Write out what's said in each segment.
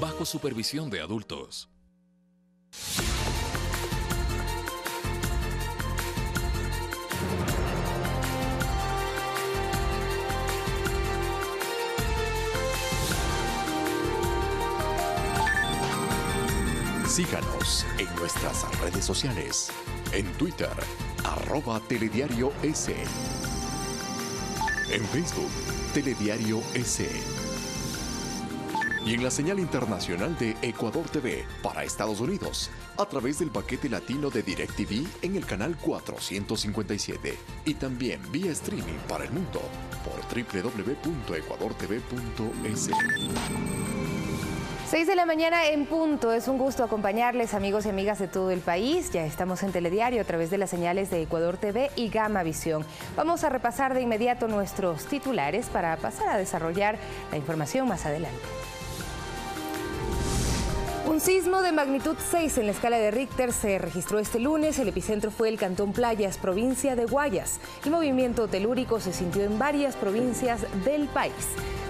bajo supervisión de adultos. Síganos en nuestras redes sociales. En Twitter, @telediario-s. En Facebook, Telediario S. Y en la señal internacional de Ecuador TV para Estados Unidos, a través del paquete latino de DirecTV en el canal 457. Y también vía streaming para el mundo por www.ecuadortv.es. 6 de la mañana en punto. Es un gusto acompañarles, amigos y amigas de todo el país. Ya estamos en Telediario a través de las señales de Ecuador TV y Gama Visión. Vamos a repasar de inmediato nuestros titulares para pasar a desarrollar la información más adelante. Un sismo de magnitud 6 en la escala de Richter se registró este lunes. El epicentro fue el Cantón Playas, provincia de Guayas. El movimiento telúrico se sintió en varias provincias del país.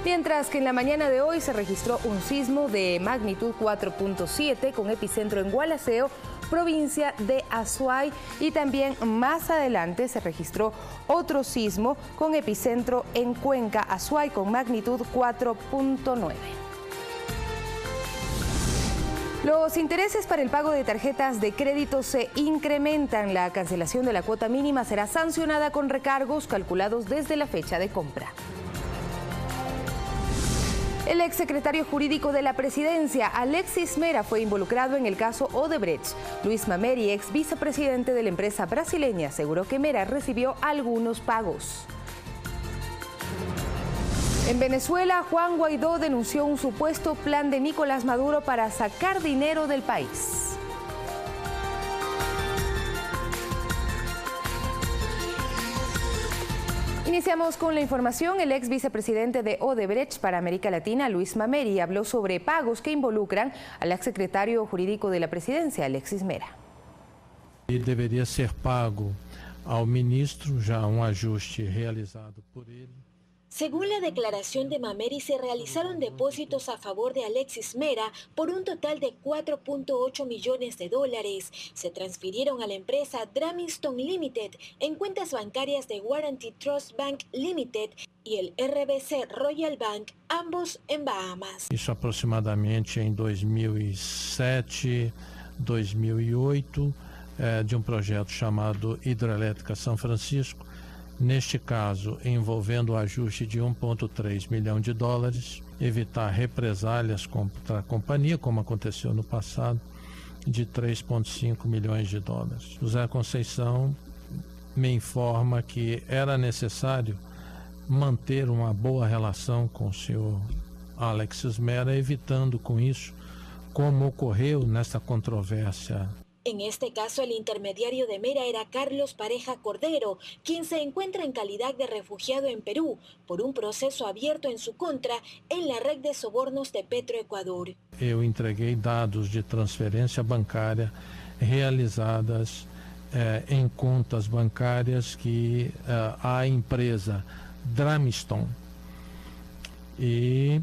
Mientras que en la mañana de hoy se registró un sismo de magnitud 4.7 con epicentro en Gualaceo, provincia de Azuay, y también más adelante se registró otro sismo con epicentro en Cuenca, Azuay, con magnitud 4.9. Los intereses para el pago de tarjetas de crédito se incrementan. La cancelación de la cuota mínima será sancionada con recargos calculados desde la fecha de compra. El exsecretario jurídico de la presidencia, Alexis Mera, fue involucrado en el caso Odebrecht. Luis Mameri, ex vicepresidente de la empresa brasileña, aseguró que Mera recibió algunos pagos. En Venezuela, Juan Guaidó denunció un supuesto plan de Nicolás Maduro para sacar dinero del país. Iniciamos con la información. El ex vicepresidente de Odebrecht para América Latina, Luis Mameri, habló sobre pagos que involucran al exsecretario jurídico de la presidencia, Alexis Mera. Debería ser pago al ministro ya un ajuste realizado por él. Según la declaración de Mameri, se realizaron depósitos a favor de Alexis Mera por un total de $4.8 millones. Se transfirieron a la empresa Dramiston Limited en cuentas bancarias de Guaranty Trust Bank Limited y el RBC Royal Bank, ambos en Bahamas. Isso aproximadamente em 2007, 2008, de um projeto chamado Hidrelétrica São Francisco. Neste caso, envolvendo o ajuste de $1,3 milhão, evitar represálias contra a companhia, como aconteceu no passado, de $3,5 milhões. José Conceição me informa que era necessário manter uma boa relação com o senhor Alexis Mera, evitando com isso, como ocorreu nessa controvérsia. En este caso, el intermediario de Mera era Carlos Pareja Cordero, quien se encuentra en calidad de refugiado en Perú por un proceso abierto en su contra en la red de sobornos de Petroecuador. Eu entreguei dados de transferência bancária realizadas em contas bancárias que a empresa Dramiston, e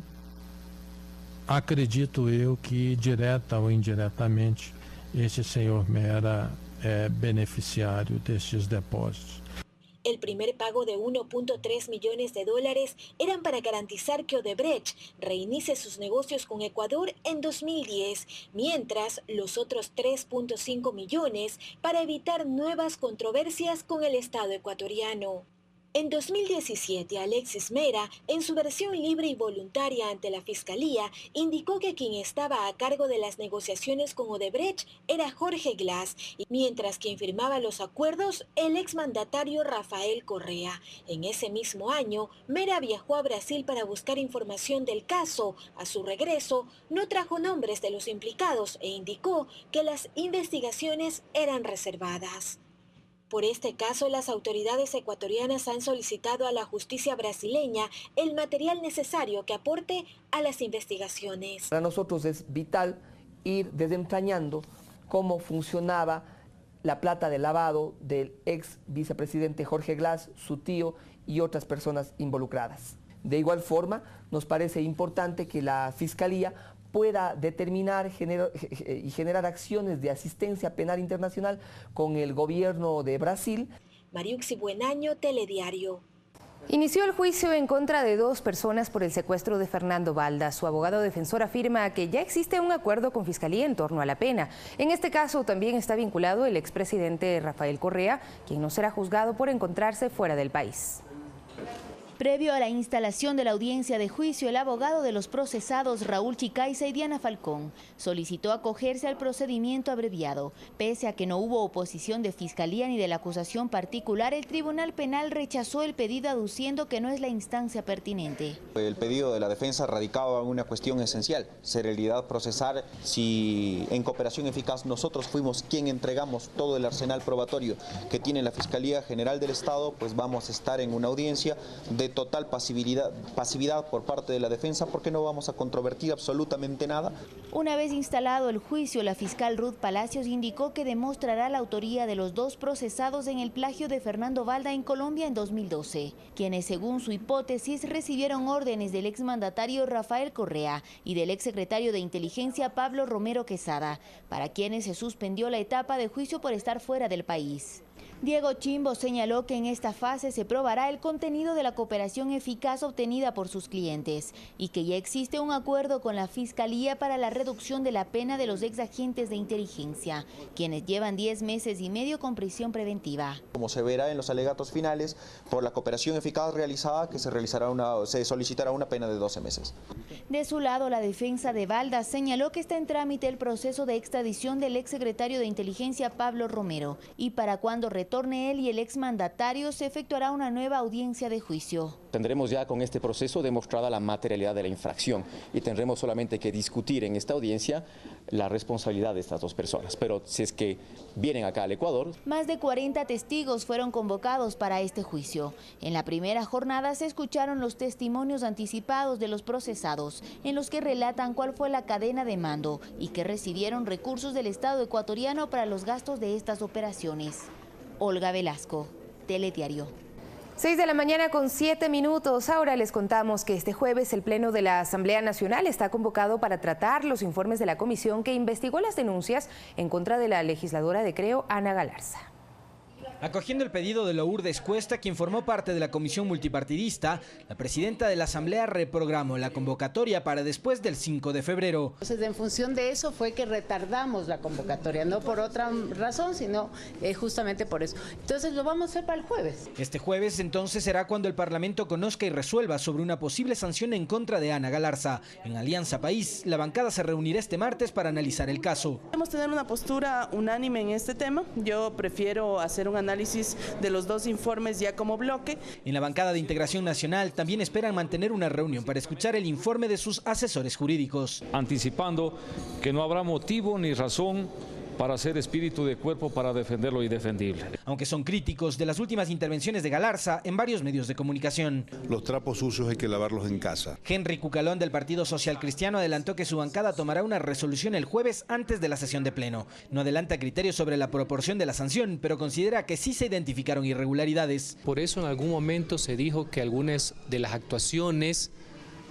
acredito eu que direta ou indiretamente este senhor Mera é beneficiário destes depósitos. El primer pago de $1.3 millones eran para garantizar que Odebrecht reinicie sus negocios con Ecuador en 2010, mientras los otros $3.5 millones para evitar nuevas controversias con el Estado ecuatoriano. En 2017, Alexis Mera, en su versión libre y voluntaria ante la Fiscalía, indicó que quien estaba a cargo de las negociaciones con Odebrecht era Jorge Glass, mientras quien firmaba los acuerdos, el exmandatario Rafael Correa. En ese mismo año, Mera viajó a Brasil para buscar información del caso. A su regreso, no trajo nombres de los implicados e indicó que las investigaciones eran reservadas. Por este caso, las autoridades ecuatorianas han solicitado a la justicia brasileña el material necesario que aporte a las investigaciones. Para nosotros es vital ir desentrañando cómo funcionaba la plata de lavado del ex vicepresidente Jorge Glass, su tío y otras personas involucradas. De igual forma, nos parece importante que la Fiscalía pueda determinar y generar acciones de asistencia penal internacional con el gobierno de Brasil. Mariuxi Buenaño, Telediario. Inició el juicio en contra de 2 personas por el secuestro de Fernando Balda. Su abogado defensor afirma que ya existe un acuerdo con Fiscalía en torno a la pena. En este caso también está vinculado el expresidente Rafael Correa, quien no será juzgado por encontrarse fuera del país. Previo a la instalación de la audiencia de juicio, el abogado de los procesados Raúl Chicaiza y Diana Falcón solicitó acogerse al procedimiento abreviado. Pese a que no hubo oposición de Fiscalía ni de la acusación particular, el Tribunal Penal rechazó el pedido aduciendo que no es la instancia pertinente. El pedido de la defensa radicaba en una cuestión esencial, celeridad procesal. Si en cooperación eficaz nosotros fuimos quien entregamos todo el arsenal probatorio que tiene la Fiscalía General del Estado, pues vamos a estar en una audiencia de total pasividad por parte de la defensa, porque no vamos a controvertir absolutamente nada. Una vez instalado el juicio, la fiscal Ruth Palacios indicó que demostrará la autoría de los 2 procesados en el plagio de Fernando Balda en Colombia en 2012, quienes según su hipótesis recibieron órdenes del exmandatario Rafael Correa y del exsecretario de Inteligencia Pablo Romero Quesada, para quienes se suspendió la etapa de juicio por estar fuera del país. Diego Chimbo señaló que en esta fase se probará el contenido de la cooperación eficaz obtenida por sus clientes y que ya existe un acuerdo con la Fiscalía para la reducción de la pena de los exagentes de inteligencia, quienes llevan 10 meses y medio con prisión preventiva. Como se verá en los alegatos finales, por la cooperación eficaz realizada, que se solicitará una pena de 12 meses. De su lado, la defensa de Balda señaló que está en trámite el proceso de extradición del exsecretario de Inteligencia Pablo Romero y para cuando retorne él y el exmandatario se efectuará una nueva audiencia de juicio. Tendremos ya con este proceso demostrada la materialidad de la infracción y tendremos solamente que discutir en esta audiencia la responsabilidad de estas 2 personas. Pero si es que vienen acá al Ecuador... Más de 40 testigos fueron convocados para este juicio. En la primera jornada se escucharon los testimonios anticipados de los procesados, en los que relatan cuál fue la cadena de mando y que recibieron recursos del Estado ecuatoriano para los gastos de estas operaciones. Olga Velasco, Telediario. 6 de la mañana con 7 minutos. Ahora les contamos que este jueves el Pleno de la Asamblea Nacional está convocado para tratar los informes de la comisión que investigó las denuncias en contra de la legisladora de Creo, Ana Galarza. Acogiendo el pedido de Lourdes Cuesta, quien formó parte de la comisión multipartidista, la presidenta de la Asamblea reprogramó la convocatoria para después del 5 de febrero. Entonces, en función de eso fue que retardamos la convocatoria, no por otra razón, sino justamente por eso. Entonces, lo vamos a hacer para el jueves. Este jueves, entonces, será cuando el Parlamento conozca y resuelva sobre una posible sanción en contra de Ana Galarza. En Alianza País, la bancada se reunirá este martes para analizar el caso. Debemos tener una postura unánime en este tema. Yo prefiero hacer un análisis de los 2 informes ya como bloque. En la bancada de Integración Nacional también esperan mantener una reunión para escuchar el informe de sus asesores jurídicos. Anticipando que no habrá motivo ni razón para ser espíritu de cuerpo para defender lo indefendible. Aunque son críticos de las últimas intervenciones de Galarza en varios medios de comunicación. Los trapos sucios hay que lavarlos en casa. Henry Cucalón del Partido Social Cristiano adelantó que su bancada tomará una resolución el jueves antes de la sesión de pleno. No adelanta criterios sobre la proporción de la sanción, pero considera que sí se identificaron irregularidades. Por eso en algún momento se dijo que algunas de las actuaciones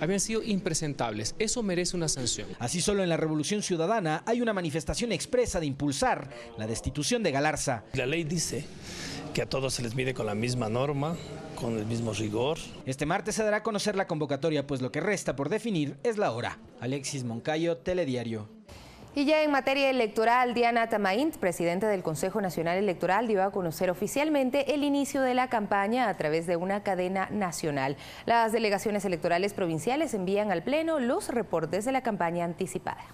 habían sido impresentables. Eso merece una sanción. Así, solo en la Revolución Ciudadana hay una manifestación expresa de impulsar la destitución de Galarza. La ley dice que a todos se les mide con la misma norma, con el mismo rigor. Este martes se dará a conocer la convocatoria, pues lo que resta por definir es la hora. Alexis Moncayo, Telediario. Y ya en materia electoral, Diana Tamaint, presidenta del Consejo Nacional Electoral, dio a conocer oficialmente el inicio de la campaña a través de una cadena nacional. Las delegaciones electorales provinciales envían al Pleno los reportes de la campaña anticipada.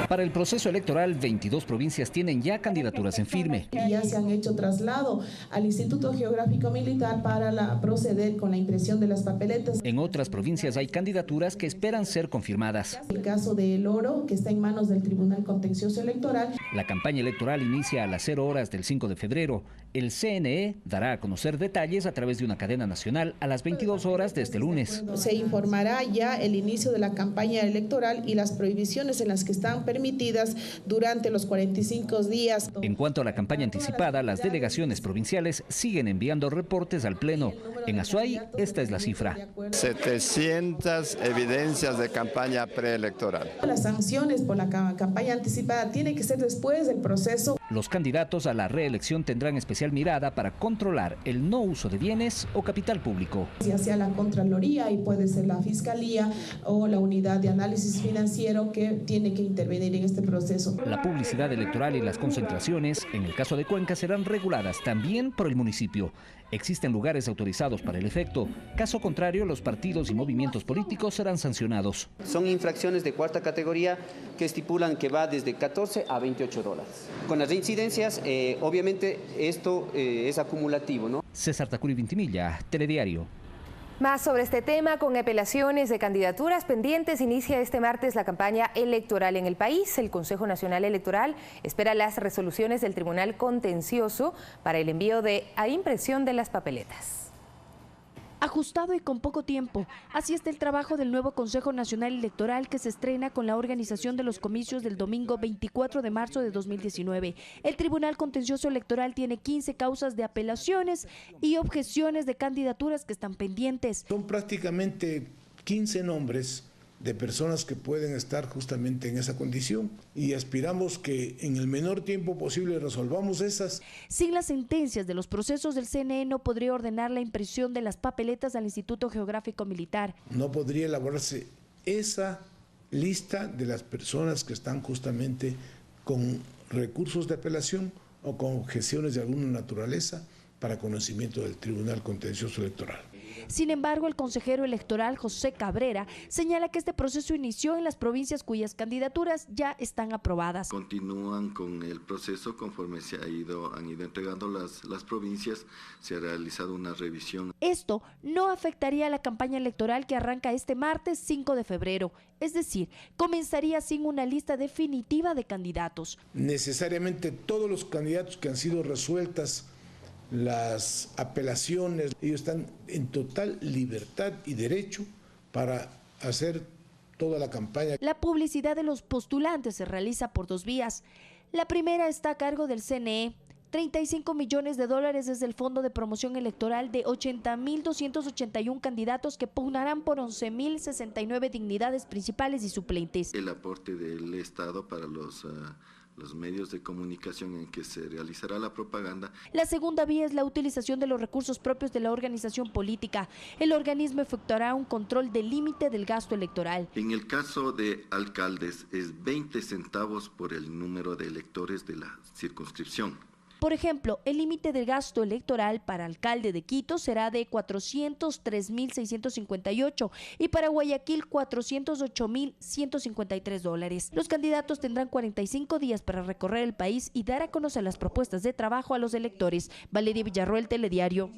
Para el proceso electoral, 22 provincias tienen ya candidaturas en firme. Ya se han hecho traslado al Instituto Geográfico Militar para proceder con la impresión de las papeletas. En otras provincias hay candidaturas que esperan ser confirmadas. El caso de El Oro, que está en manos del Tribunal Contencioso Electoral. La campaña electoral inicia a las 0 horas del 5 de febrero. El CNE dará a conocer detalles a través de una cadena nacional a las 22 horas de este lunes. Se informará ya el inicio de la campaña electoral y las prohibiciones en las que están permitidas permitidas durante los 45 días. En cuanto a la campaña anticipada, las delegaciones provinciales siguen enviando reportes al Pleno. En Azuay, esta es la cifra. 700 evidencias de campaña preelectoral. Las sanciones por la campaña anticipada tienen que ser después del proceso. Los candidatos a la reelección tendrán especial mirada para controlar el no uso de bienes o capital público. Ya sea la Contraloría y puede ser la Fiscalía o la Unidad de Análisis Financiero que tiene que intervenir en este proceso. La publicidad electoral y las concentraciones, en el caso de Cuenca, serán reguladas también por el municipio. Existen lugares autorizados para el efecto. Caso contrario, los partidos y movimientos políticos serán sancionados. Son infracciones de cuarta categoría que estipulan que va desde 14 a 28 dólares. Con las reincidencias, obviamente, esto es acumulativo, ¿no? César Tacuri Vintimilla, Telediario. Más sobre este tema, con apelaciones de candidaturas pendientes, inicia este martes la campaña electoral en el país. El Consejo Nacional Electoral espera las resoluciones del Tribunal Contencioso para el envío a impresión de las papeletas. Ajustado y con poco tiempo, así está el trabajo del nuevo Consejo Nacional Electoral que se estrena con la organización de los comicios del domingo 24 de marzo de 2019. El Tribunal Contencioso Electoral tiene 15 causas de apelaciones y objeciones de candidaturas que están pendientes. Son prácticamente 15 nombres de personas que pueden estar justamente en esa condición y aspiramos que en el menor tiempo posible resolvamos esas. Sin las sentencias de los procesos del CNE no podría ordenar la impresión de las papeletas al Instituto Geográfico Militar. No podría elaborarse esa lista de las personas que están justamente con recursos de apelación o con objeciones de alguna naturaleza para conocimiento del Tribunal Contencioso Electoral. Sin embargo, el consejero electoral José Cabrera señala que este proceso inició en las provincias cuyas candidaturas ya están aprobadas. Continúan con el proceso conforme han ido entregando las provincias, se ha realizado una revisión. Esto no afectaría a la campaña electoral que arranca este martes 5 de febrero, es decir, comenzaría sin una lista definitiva de candidatos. Necesariamente todos los candidatos que han sido resueltas las apelaciones, ellos están en total libertad y derecho para hacer toda la campaña. La publicidad de los postulantes se realiza por dos vías. La primera está a cargo del CNE. 35 millones de dólares desde el Fondo de Promoción Electoral de 80.281 candidatos que pugnarán por 11.069 dignidades principales y suplentes. El aporte del Estado para los medios de comunicación en que se realizará la propaganda. La segunda vía es la utilización de los recursos propios de la organización política. El organismo efectuará un control del límite del gasto electoral. En el caso de alcaldes es 20 centavos por el número de electores de la circunscripción. Por ejemplo, el límite de gasto electoral para alcalde de Quito será de 403.658 y para Guayaquil 408.153 dólares. Los candidatos tendrán 45 días para recorrer el país y dar a conocer las propuestas de trabajo a los electores. Valeria Villarroel, Telediario.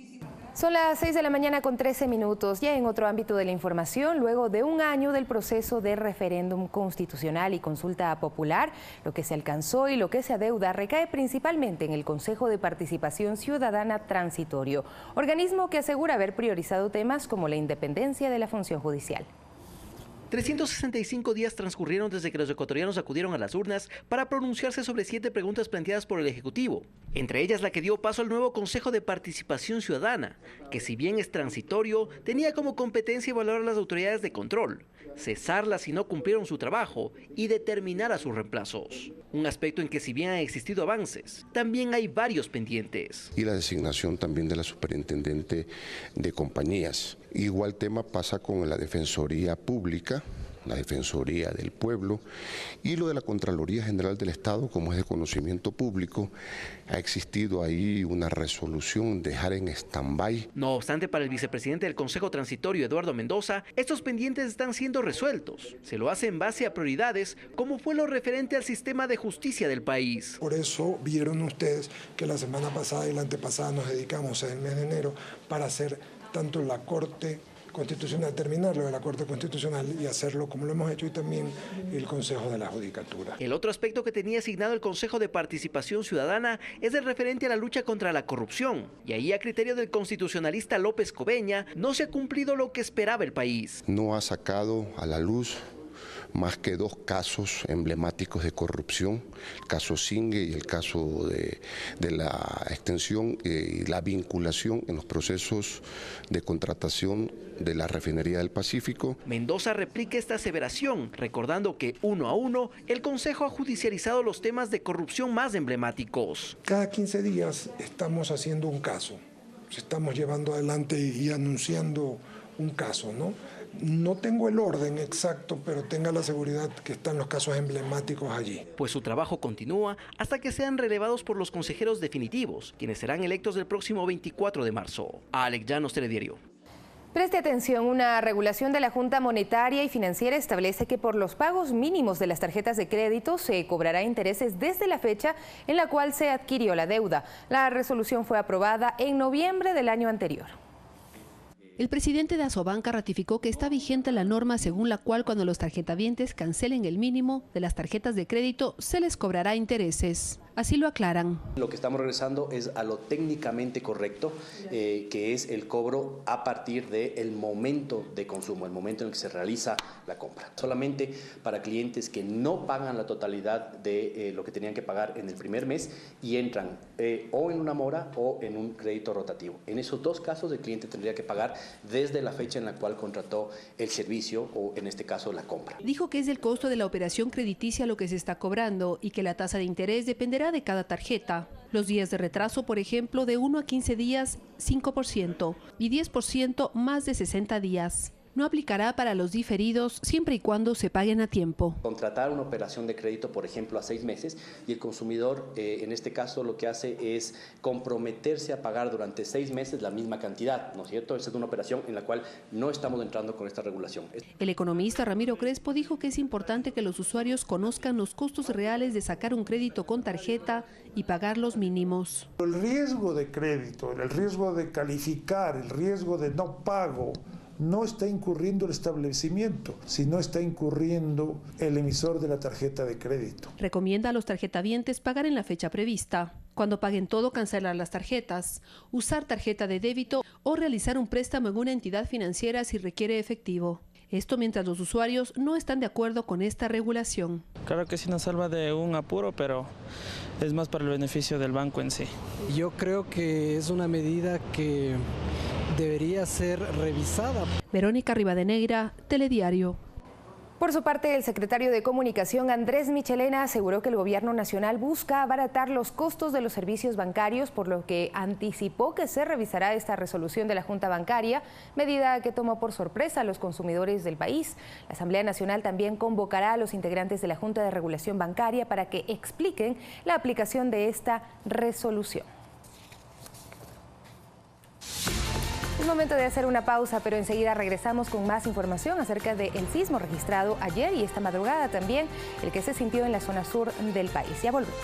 Son las 6 de la mañana con 13 minutos. Ya en otro ámbito de la información, luego de un año del proceso de referéndum constitucional y consulta popular, lo que se alcanzó y lo que se adeuda recae principalmente en el Consejo de Participación Ciudadana Transitorio, organismo que asegura haber priorizado temas como la independencia de la función judicial. 365 días transcurrieron desde que los ecuatorianos acudieron a las urnas para pronunciarse sobre 7 preguntas planteadas por el Ejecutivo, entre ellas la que dio paso al nuevo Consejo de Participación Ciudadana, que si bien es transitorio, tenía como competencia evaluar a las autoridades de control, cesarlas si no cumplieron su trabajo y determinar a sus reemplazos. Un aspecto en que si bien han existido avances, también hay varios pendientes. Y la designación también de la superintendente de compañías. Igual tema pasa con la Defensoría Pública, la Defensoría del Pueblo y lo de la Contraloría General del Estado, como es de conocimiento público. Ha existido ahí una resolución, dejar en stand-by. No obstante, para el vicepresidente del Consejo Transitorio, Eduardo Mendoza, estos pendientes están siendo resueltos. Se lo hace en base a prioridades, como fue lo referente al sistema de justicia del país. Por eso vieron ustedes que la semana pasada y la antepasada nos dedicamos en el mes de enero para hacer tanto la Corte Constitucional, terminarlo de la Corte Constitucional y hacerlo como lo hemos hecho, y también el Consejo de la Judicatura. El otro aspecto que tenía asignado el Consejo de Participación Ciudadana es el referente a la lucha contra la corrupción. Y ahí, a criterio del constitucionalista López Cobeña, no se ha cumplido lo que esperaba el país. No ha sacado a la luz más que 2 casos emblemáticos de corrupción, el caso Singue y el caso de la extensión y la vinculación en los procesos de contratación de la refinería del Pacífico. Mendoza replica esta aseveración, recordando que uno a uno el Consejo ha judicializado los temas de corrupción más emblemáticos. Cada 15 días estamos haciendo un caso, estamos llevando adelante y anunciando un caso, ¿no? No tengo el orden exacto, pero tenga la seguridad que están los casos emblemáticos allí. Pues su trabajo continúa hasta que sean relevados por los consejeros definitivos, quienes serán electos el próximo 24 de marzo. Alex Llanos, Telediario. Preste atención, una regulación de la Junta Monetaria y Financiera establece que por los pagos mínimos de las tarjetas de crédito se cobrará intereses desde la fecha en la cual se adquirió la deuda. La resolución fue aprobada en noviembre del año anterior. El presidente de Asobanca ratificó que está vigente la norma según la cual cuando los tarjetavientes cancelen el mínimo de las tarjetas de crédito se les cobrará intereses. Así lo aclaran. Lo que estamos regresando es a lo técnicamente correcto, que es el cobro a partir del momento de consumo, el momento en el que se realiza la compra. Solamente para clientes que no pagan la totalidad de lo que tenían que pagar en el primer mes y entran o en una mora o en un crédito rotativo. En esos 2 casos el cliente tendría que pagar desde la fecha en la cual contrató el servicio o en este caso la compra. Dijo que es del costo de la operación crediticia lo que se está cobrando y que la tasa de interés dependerá de cada tarjeta. Los días de retraso, por ejemplo, de 1 a 15 días, 5% y 10% más de 60 días. No aplicará para los diferidos siempre y cuando se paguen a tiempo. Contratar una operación de crédito, por ejemplo, a 6 meses y el consumidor, en este caso, lo que hace es comprometerse a pagar durante 6 meses la misma cantidad, ¿no es cierto? Esa es una operación en la cual no estamos entrando con esta regulación. El economista Ramiro Crespo dijo que es importante que los usuarios conozcan los costos reales de sacar un crédito con tarjeta y pagar los mínimos. El riesgo de crédito, el riesgo de calificar, el riesgo de no pago, no está incurriendo el establecimiento, sino está incurriendo el emisor de la tarjeta de crédito. Recomienda a los tarjetavientes pagar en la fecha prevista. Cuando paguen todo, cancelar las tarjetas, usar tarjeta de débito o realizar un préstamo en una entidad financiera si requiere efectivo. Esto mientras los usuarios no están de acuerdo con esta regulación. Claro que sí nos salva de un apuro, pero es más para el beneficio del banco en sí. Yo creo que es una medida que debería ser revisada. Verónica Rivadeneira, Telediario. Por su parte, el secretario de Comunicación, Andrés Michelena, aseguró que el gobierno nacional busca abaratar los costos de los servicios bancarios, por lo que anticipó que se revisará esta resolución de la Junta Bancaria, medida que tomó por sorpresa a los consumidores del país. La Asamblea Nacional también convocará a los integrantes de la Junta de Regulación Bancaria para que expliquen la aplicación de esta resolución. Es momento de hacer una pausa, pero enseguida regresamos con más información acerca del sismo registrado ayer y esta madrugada también, el que se sintió en la zona sur del país. Ya volvemos.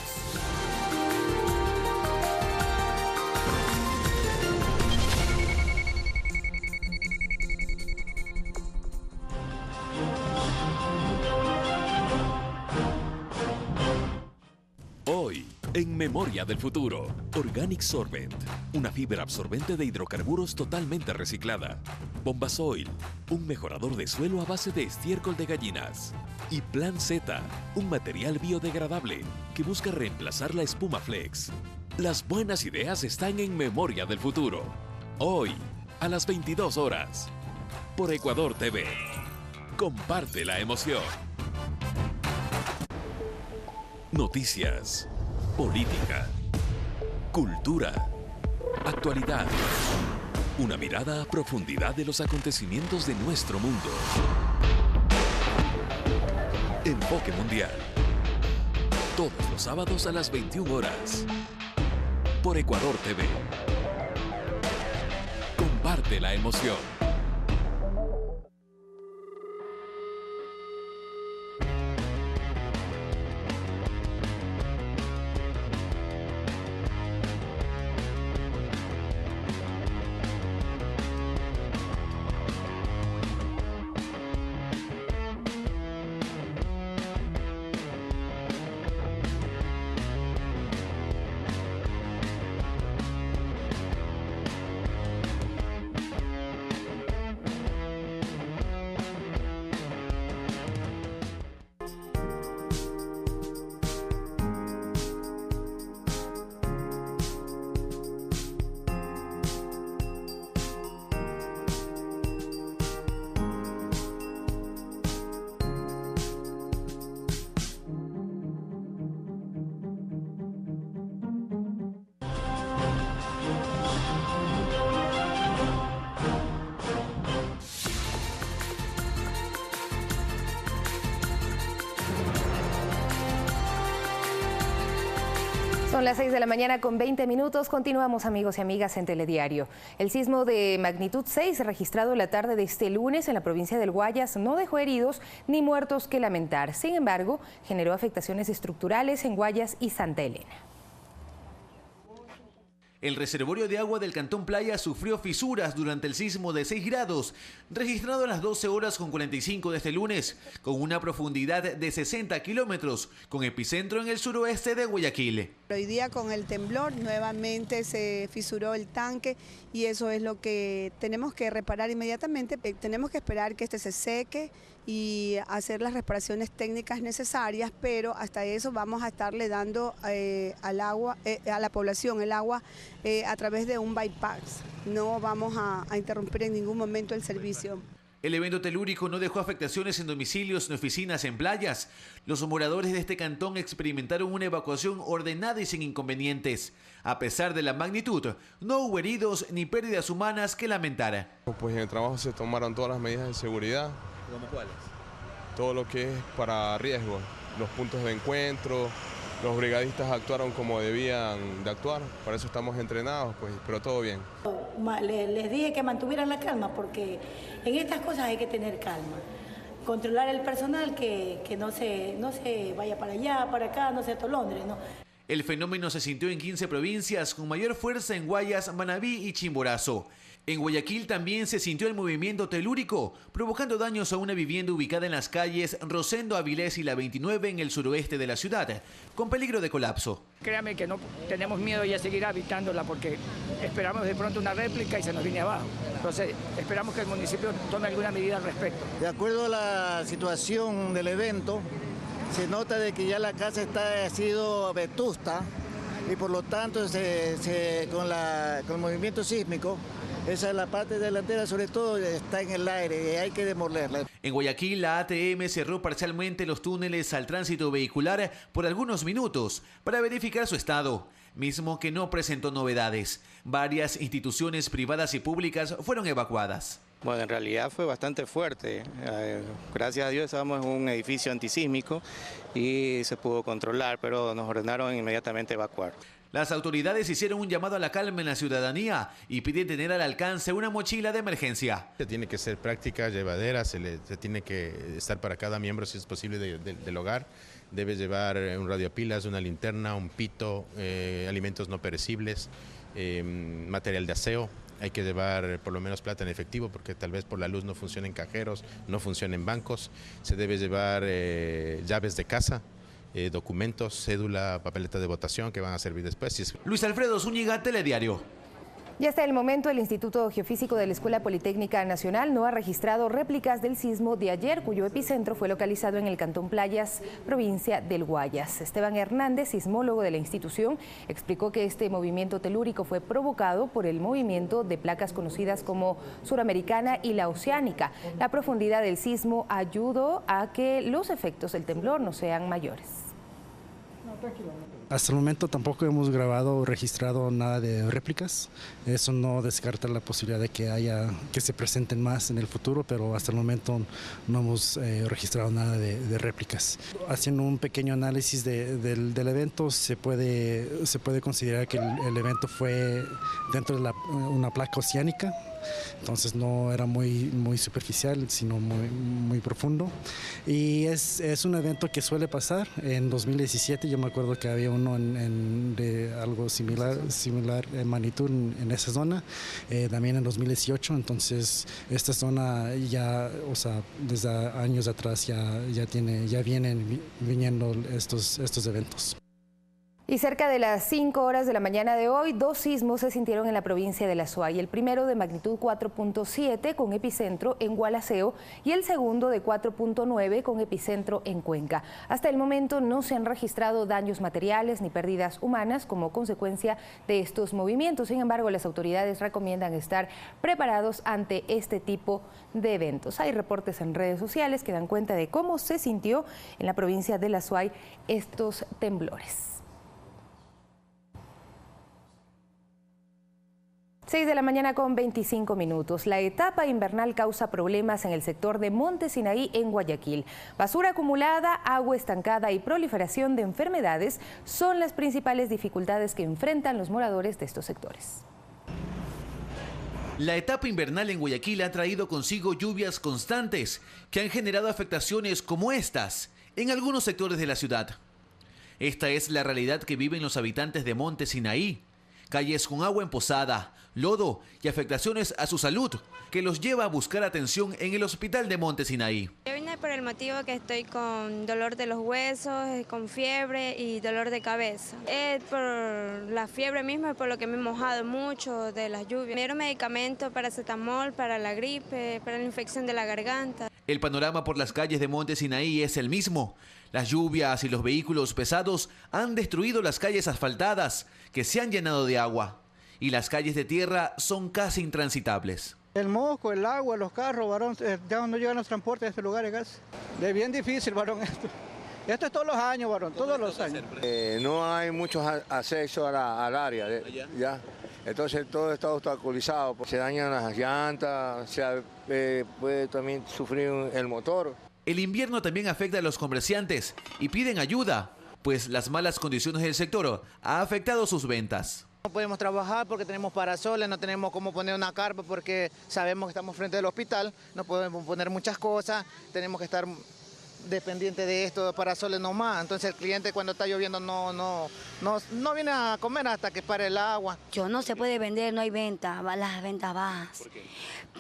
Hoy, en Memoria del Futuro, Organic Sorbent, una fibra absorbente de hidrocarburos totalmente reciclada. Bombasoil, un mejorador de suelo a base de estiércol de gallinas. Y Plan Z, un material biodegradable que busca reemplazar la espuma Flex. Las buenas ideas están en Memoria del Futuro. Hoy, a las 22 horas, por Ecuador TV. Comparte la emoción. Noticias, política, cultura, actualidad. Una mirada a profundidad de los acontecimientos de nuestro mundo. Enfoque Mundial. Todos los sábados a las 21 horas. Por Ecuador TV. Comparte la emoción. Son las 6 de la mañana con 20 minutos. Continuamos, amigos y amigas, en Telediario. El sismo de magnitud 6 registrado la tarde de este lunes en la provincia del Guayas no dejó heridos ni muertos que lamentar. Sin embargo, generó afectaciones estructurales en Guayas y Santa Elena. El reservorio de agua del Cantón Playa sufrió fisuras durante el sismo de 6 grados, registrado a las 12 horas con 45 de este lunes, con una profundidad de 60 kilómetros, con epicentro en el suroeste de Guayaquil. Hoy día con el temblor nuevamente se fisuró el tanque y eso es lo que tenemos que reparar inmediatamente. Tenemos que esperar que este se seque y hacer las reparaciones técnicas necesarias, pero hasta eso vamos a estarle dando al agua, a la población el agua a través de un bypass. No vamos a interrumpir en ningún momento el servicio. El evento telúrico no dejó afectaciones en domicilios ni oficinas en playas. Los moradores de este cantón experimentaron una evacuación ordenada y sin inconvenientes. A pesar de la magnitud, no hubo heridos ni pérdidas humanas que lamentar. Pues en el trabajo se tomaron todas las medidas de seguridad. ¿Cómo cuáles? Todo lo que es para riesgo, los puntos de encuentro. Los brigadistas actuaron como debían de actuar, para eso estamos entrenados, pues, pero todo bien. Les dije que mantuvieran la calma porque en estas cosas hay que tener calma. Controlar el personal, que no se vaya para allá, para acá, no se atolondre, ¿no? El fenómeno se sintió en 15 provincias, con mayor fuerza en Guayas, Manabí y Chimborazo. En Guayaquil también se sintió el movimiento telúrico, provocando daños a una vivienda ubicada en las calles Rosendo Avilés y la 29 en el suroeste de la ciudad, con peligro de colapso. Créame que no tenemos miedo ya a seguir habitándola porque esperamos de pronto una réplica y se nos viene abajo. Entonces esperamos que el municipio tome alguna medida al respecto. De acuerdo a la situación del evento, se nota de que ya la casa ha sido vetusta y por lo tanto con el movimiento sísmico, esa es la parte delantera, sobre todo está en el aire y hay que demolerla. En Guayaquil, la ATM cerró parcialmente los túneles al tránsito vehicular por algunos minutos para verificar su estado, mismo que no presentó novedades. Varias instituciones privadas y públicas fueron evacuadas. Bueno, en realidad fue bastante fuerte. Gracias a Dios estábamos en un edificio antisísmico y se pudo controlar, pero nos ordenaron inmediatamente evacuar. Las autoridades hicieron un llamado a la calma en la ciudadanía y piden tener al alcance una mochila de emergencia. Tiene que ser práctica, llevadera, se tiene que estar para cada miembro, si es posible, del hogar. Debe llevar un radiopilas, una linterna, un pito, alimentos no perecibles, material de aseo. Hay que llevar por lo menos plata en efectivo porque tal vez por la luz no funcionen cajeros, no funcionen bancos. Se debe llevar llaves de casa. Documentos, cédula, papeleta de votación que van a servir después. Luis Alfredo Zúñiga, Telediario. Ya hasta el momento, el Instituto Geofísico de la Escuela Politécnica Nacional no ha registrado réplicas del sismo de ayer, cuyo epicentro fue localizado en el Cantón Playas, provincia del Guayas. Esteban Hernández, sismólogo de la institución, explicó que este movimiento telúrico fue provocado por el movimiento de placas conocidas como Suramericana y la Oceánica. La profundidad del sismo ayudó a que los efectos del temblor no sean mayores. Hasta el momento tampoco hemos grabado o registrado nada de réplicas. Eso no descarta la posibilidad de que se presenten más en el futuro, pero hasta el momento no hemos registrado nada de réplicas. Haciendo un pequeño análisis del evento, se puede considerar que el evento fue dentro de una placa oceánica. Entonces no era muy superficial, sino muy profundo. Y es un evento que suele pasar. En 2017 yo me acuerdo que había uno de algo similar en magnitud en esa zona, también en 2018. Entonces esta zona ya, o sea, desde años atrás ya vienen viniendo estos eventos. Y cerca de las 5 horas de la mañana de hoy, 2 sismos se sintieron en la provincia de La Suay. El primero de magnitud 4.7 con epicentro en Gualaceo y el segundo de 4.9 con epicentro en Cuenca. Hasta el momento no se han registrado daños materiales ni pérdidas humanas como consecuencia de estos movimientos. Sin embargo, las autoridades recomiendan estar preparados ante este tipo de eventos. Hay reportes en redes sociales que dan cuenta de cómo se sintió en la provincia de La Suay estos temblores. 6 de la mañana con 25 minutos. La etapa invernal causa problemas en el sector de Monte Sinaí en Guayaquil. Basura acumulada, agua estancada y proliferación de enfermedades son las principales dificultades que enfrentan los moradores de estos sectores. La etapa invernal en Guayaquil ha traído consigo lluvias constantes que han generado afectaciones como estas en algunos sectores de la ciudad. Esta es la realidad que viven los habitantes de Monte Sinaí. Calles con agua emposada, lodo y afectaciones a su salud, que los lleva a buscar atención en el hospital de Monte Sinaí. Yo vine por el motivo que estoy con dolor de los huesos, con fiebre y dolor de cabeza. Es por la fiebre misma, por lo que me he mojado mucho de las lluvias. Me dieron medicamento, paracetamol para la gripe, para la infección de la garganta. El panorama por las calles de Monte Sinaí es el mismo. Las lluvias y los vehículos pesados han destruido las calles asfaltadas, que se han llenado de agua, y las calles de tierra son casi intransitables. El moco, el agua, los carros, varón, ya no llegan los transportes a estos lugares casi. Es bien difícil, varón, esto. Esto es todos los años, varón, todos los años. No hay muchos accesos al área, ya. Entonces todo está obstaculizado, se dañan las llantas, puede también sufrir el motor. El invierno también afecta a los comerciantes y piden ayuda, pues las malas condiciones del sector han afectado sus ventas. No podemos trabajar porque tenemos parasoles, no tenemos cómo poner una carpa porque sabemos que estamos frente al hospital, no podemos poner muchas cosas, tenemos que estar dependientes de esto, parasoles nomás. Entonces el cliente cuando está lloviendo no viene a comer hasta que pare el agua. No se puede vender, no hay venta, las ventas bajas. ¿Por qué?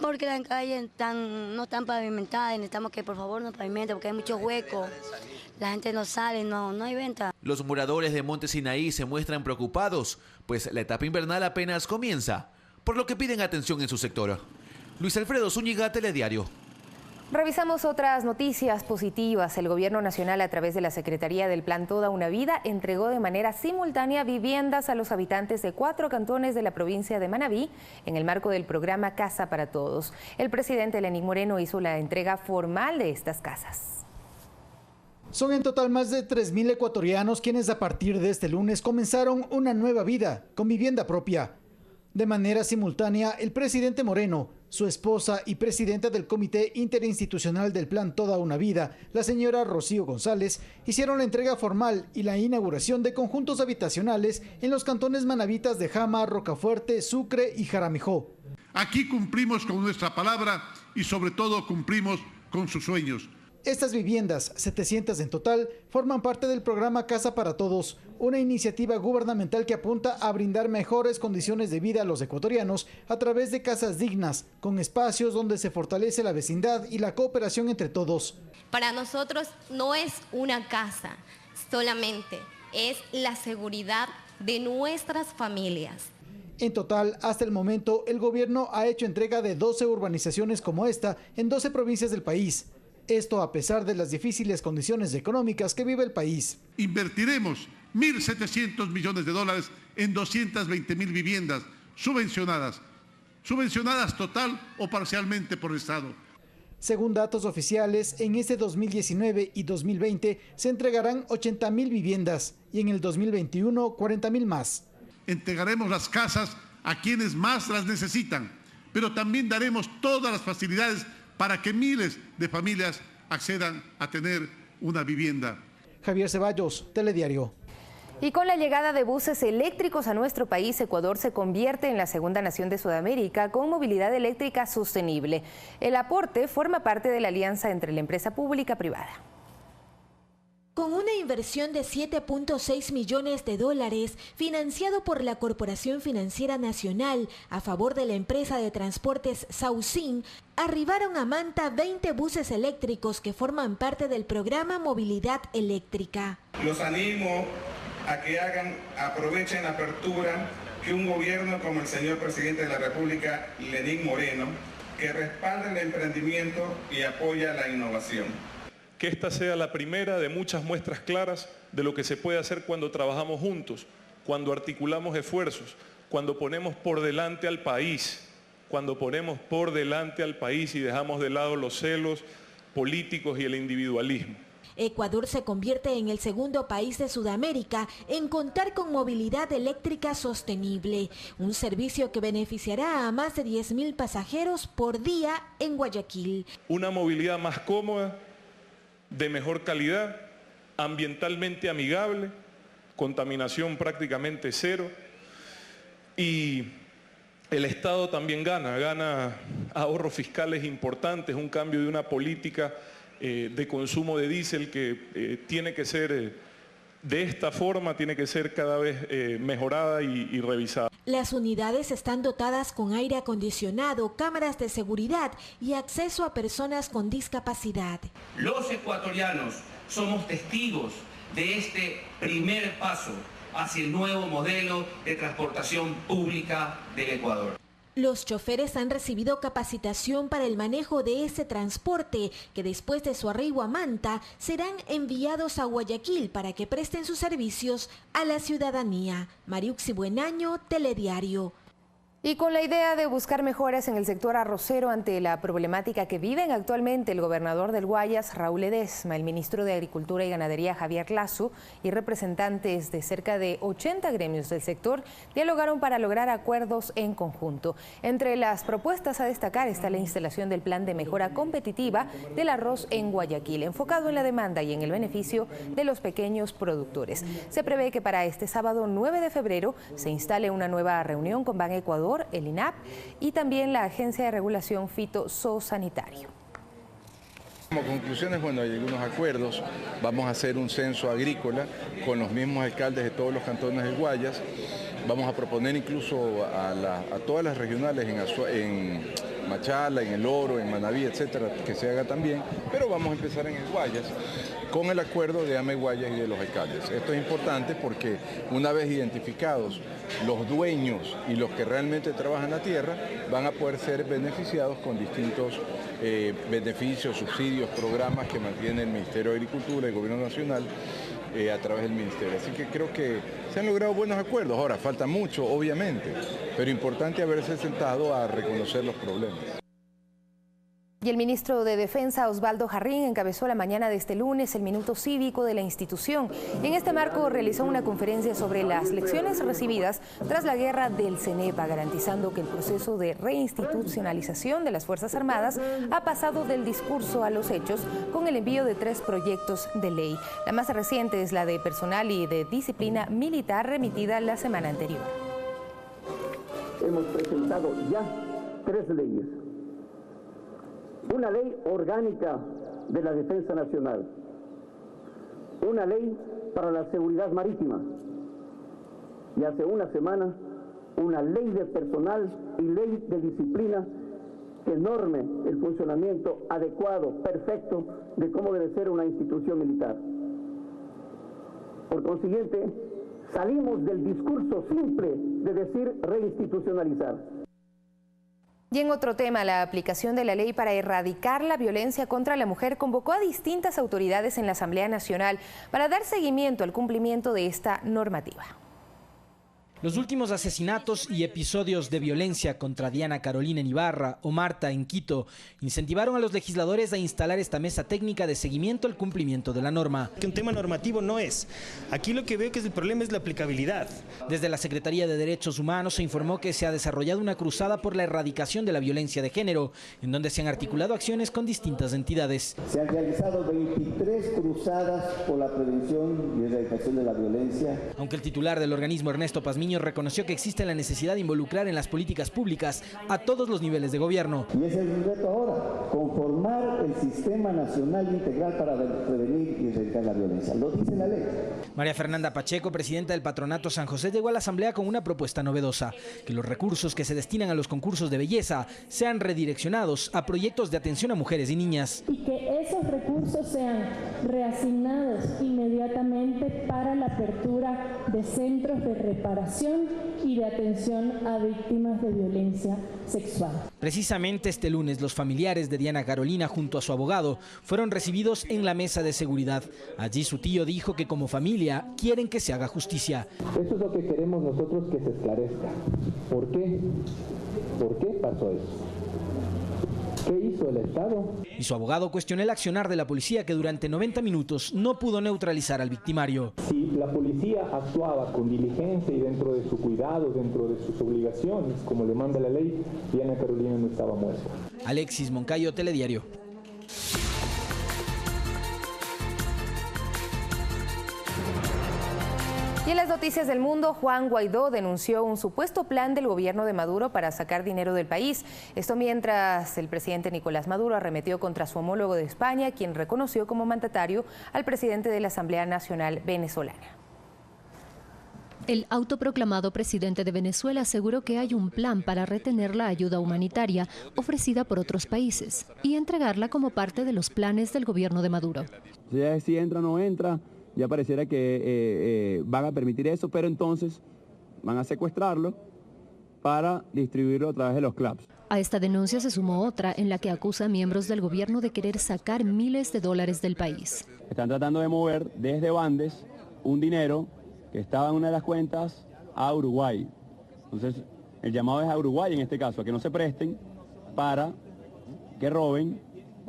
Porque las calles no están pavimentadas y necesitamos que por favor nos pavimenten porque hay muchos huecos. La gente no sale, no hay venta. Los moradores de Monte Sinaí se muestran preocupados, pues la etapa invernal apenas comienza, por lo que piden atención en su sector. Luis Alfredo Zúñiga, Telediario. Revisamos otras noticias positivas. El Gobierno Nacional, a través de la Secretaría del Plan Toda una Vida, entregó de manera simultánea viviendas a los habitantes de 4 cantones de la provincia de Manabí en el marco del programa Casa para Todos. El presidente Lenín Moreno hizo la entrega formal de estas casas. Son en total más de 3.000 ecuatorianos quienes a partir de este lunes comenzaron una nueva vida con vivienda propia. De manera simultánea, el presidente Moreno, su esposa y presidenta del Comité Interinstitucional del Plan Toda una Vida, la señora Rocío González, hicieron la entrega formal y la inauguración de conjuntos habitacionales en los cantones manavitas de Jama, Rocafuerte, Sucre y Jaramijó. Aquí cumplimos con nuestra palabra y sobre todo cumplimos con sus sueños. Estas viviendas, 700 en total, forman parte del programa Casa para Todos, una iniciativa gubernamental que apunta a brindar mejores condiciones de vida a los ecuatorianos a través de casas dignas, con espacios donde se fortalece la vecindad y la cooperación entre todos. Para nosotros no es una casa solamente, es la seguridad de nuestras familias. En total, hasta el momento, el gobierno ha hecho entrega de 12 urbanizaciones como esta en 12 provincias del país. Esto a pesar de las difíciles condiciones económicas que vive el país. Invertiremos $1.700 millones en 220.000 viviendas subvencionadas total o parcialmente por el Estado. Según datos oficiales, en este 2019 y 2020 se entregarán 80.000 viviendas y en el 2021 40.000 más. Entregaremos las casas a quienes más las necesitan, pero también daremos todas las facilidades para que miles de familias accedan a tener una vivienda. Javier Ceballos, Telediario. Y con la llegada de buses eléctricos a nuestro país, Ecuador se convierte en la segunda nación de Sudamérica con movilidad eléctrica sostenible. El aporte forma parte de la alianza entre la empresa pública y privada. Con una inversión de $7.6 millones, financiado por la Corporación Financiera Nacional a favor de la empresa de transportes Saucin, arribaron a Manta 20 buses eléctricos que forman parte del programa Movilidad Eléctrica. Los animo a que aprovechen la apertura que un gobierno como el señor presidente de la República, Lenín Moreno, que respalda el emprendimiento y apoya la innovación. Que esta sea la primera de muchas muestras claras de lo que se puede hacer cuando trabajamos juntos, cuando articulamos esfuerzos, cuando ponemos por delante al país, y dejamos de lado los celos políticos y el individualismo. Ecuador se convierte en el segundo país de Sudamérica en contar con movilidad eléctrica sostenible, un servicio que beneficiará a más de 10.000 pasajeros por día en Guayaquil. Una movilidad más cómoda, de mejor calidad, ambientalmente amigable, contaminación prácticamente cero, y el Estado también gana ahorros fiscales importantes, un cambio de una política de consumo de diésel que tiene que ser de esta forma, tiene que ser cada vez mejorada y revisada. Las unidades están dotadas con aire acondicionado, cámaras de seguridad y acceso a personas con discapacidad. Los ecuatorianos somos testigos de este primer paso hacia el nuevo modelo de transportación pública del Ecuador. Los choferes han recibido capacitación para el manejo de ese transporte, que después de su arribo a Manta serán enviados a Guayaquil para que presten sus servicios a la ciudadanía. Mariuxi Buenaño, Telediario. Y con la idea de buscar mejoras en el sector arrocero ante la problemática que viven actualmente el gobernador del Guayas, Raúl Ledesma, el ministro de Agricultura y Ganadería, Javier Lazo, y representantes de cerca de 80 gremios del sector, dialogaron para lograr acuerdos en conjunto. Entre las propuestas a destacar está la instalación del plan de mejora competitiva del arroz en Guayaquil, enfocado en la demanda y en el beneficio de los pequeños productores. Se prevé que para este sábado 9 de febrero se instale una nueva reunión con Ban Ecuador, el INAP y también la Agencia de Regulación Fitosanitario. Como conclusiones, bueno, hay algunos acuerdos. Vamos a hacer un censo agrícola con los mismos alcaldes de todos los cantones del Guayas. Vamos a proponer incluso a todas las regionales en Machala, en El Oro, en Manabí, etcétera, que se haga también, pero vamos a empezar en el Guayas con el acuerdo de AME Guayas y de los alcaldes. Esto es importante porque una vez identificados los dueños y los que realmente trabajan la tierra, van a poder ser beneficiados con distintos beneficios, subsidios, programas que mantiene el Ministerio de Agricultura y el Gobierno Nacional a través del Ministerio. Así que creo que se han logrado buenos acuerdos. Ahora, falta mucho, obviamente, pero importante haberse sentado a reconocer los problemas. Y el ministro de Defensa, Osvaldo Jarrín, encabezó la mañana de este lunes el Minuto Cívico de la institución. En este marco realizó una conferencia sobre las lecciones recibidas tras la guerra del CENEPA, garantizando que el proceso de reinstitucionalización de las Fuerzas Armadas ha pasado del discurso a los hechos con el envío de 3 proyectos de ley. La más reciente es la de personal y de disciplina militar remitida la semana anterior. Hemos presentado ya 3 leyes. Una ley orgánica de la defensa nacional, una ley para la seguridad marítima y hace una semana una ley de personal y ley de disciplina que norme el funcionamiento adecuado, perfecto de cómo debe ser una institución militar. Por consiguiente, salimos del discurso simple de decir reinstitucionalizar. Y en otro tema, la aplicación de la ley para erradicar la violencia contra la mujer convocó a distintas autoridades en la Asamblea Nacional para dar seguimiento al cumplimiento de esta normativa. Los últimos asesinatos y episodios de violencia contra Diana Carolina en Ibarra o Marta en Quito incentivaron a los legisladores a instalar esta mesa técnica de seguimiento al cumplimiento de la norma. Que un tema normativo no es. Aquí lo que veo que el problema es la aplicabilidad. Desde la Secretaría de Derechos Humanos se informó que se ha desarrollado una cruzada por la erradicación de la violencia de género, en donde se han articulado acciones con distintas entidades. Se han realizado 23 cruzadas por la prevención y erradicación de la violencia. Aunque el titular del organismo, Ernesto Pazmiño, reconoció que existe la necesidad de involucrar en las políticas públicas a todos los niveles de gobierno. Y ese es el reto ahora, conformar el sistema nacional integral para prevenir y erradicar la violencia. Lo dice la ley. María Fernanda Pacheco, presidenta del Patronato San José, llegó a la Asamblea con una propuesta novedosa: que los recursos que se destinan a los concursos de belleza sean redireccionados a proyectos de atención a mujeres y niñas. Y que esos recursos sean reasignados inmediatamente para la apertura de centros de reparación y de atención a víctimas de violencia sexual. Precisamente este lunes, los familiares de Diana Carolina junto a su abogado fueron recibidos en la mesa de seguridad. Allí su tío dijo que como familia quieren que se haga justicia. Eso es lo que queremos nosotros, que se esclarezca. ¿Por qué? ¿Por qué pasó eso? ¿Qué hizo el Estado? Y su abogado cuestionó el accionar de la policía, que durante 90 minutos no pudo neutralizar al victimario. Si la policía actuaba con diligencia y dentro de su cuidado, dentro de sus obligaciones, como le manda la ley, Diana Carolina no estaba muerta. Alexis Moncayo, Telediario. Y en las noticias del mundo, Juan Guaidó denunció un supuesto plan del gobierno de Maduro para sacar dinero del país. Esto mientras el presidente Nicolás Maduro arremetió contra su homólogo de España, quien reconoció como mandatario al presidente de la Asamblea Nacional venezolana. El autoproclamado presidente de Venezuela aseguró que hay un plan para retener la ayuda humanitaria ofrecida por otros países y entregarla como parte de los planes del gobierno de Maduro. Ya si entra o no entra, ya pareciera que van a permitir eso, pero entonces van a secuestrarlo para distribuirlo a través de los clubs. A esta denuncia se sumó otra en la que acusa a miembros del gobierno de querer sacar miles de dólares del país. Están tratando de mover desde Bandes un dinero que estaba en una de las cuentas a Uruguay. Entonces, el llamado es a Uruguay en este caso, a que no se presten para que roben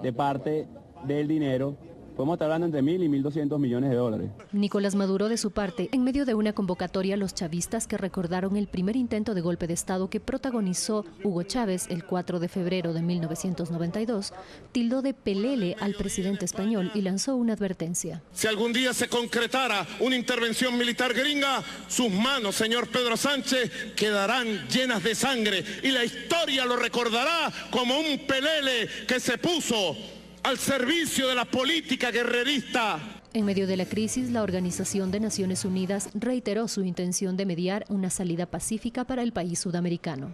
de parte del dinero. Podemos estar hablando entre 1.000 y 1.200 millones de dólares. Nicolás Maduro, de su parte, en medio de una convocatoria a los chavistas que recordaron el primer intento de golpe de Estado que protagonizó Hugo Chávez el 4 de febrero de 1992, tildó de pelele al presidente español y lanzó una advertencia. Si algún día se concretara una intervención militar gringa, sus manos, señor Pedro Sánchez, quedarán llenas de sangre y la historia lo recordará como un pelele que se puso al servicio de la política guerrerista. En medio de la crisis, la Organización de Naciones Unidas reiteró su intención de mediar una salida pacífica para el país sudamericano.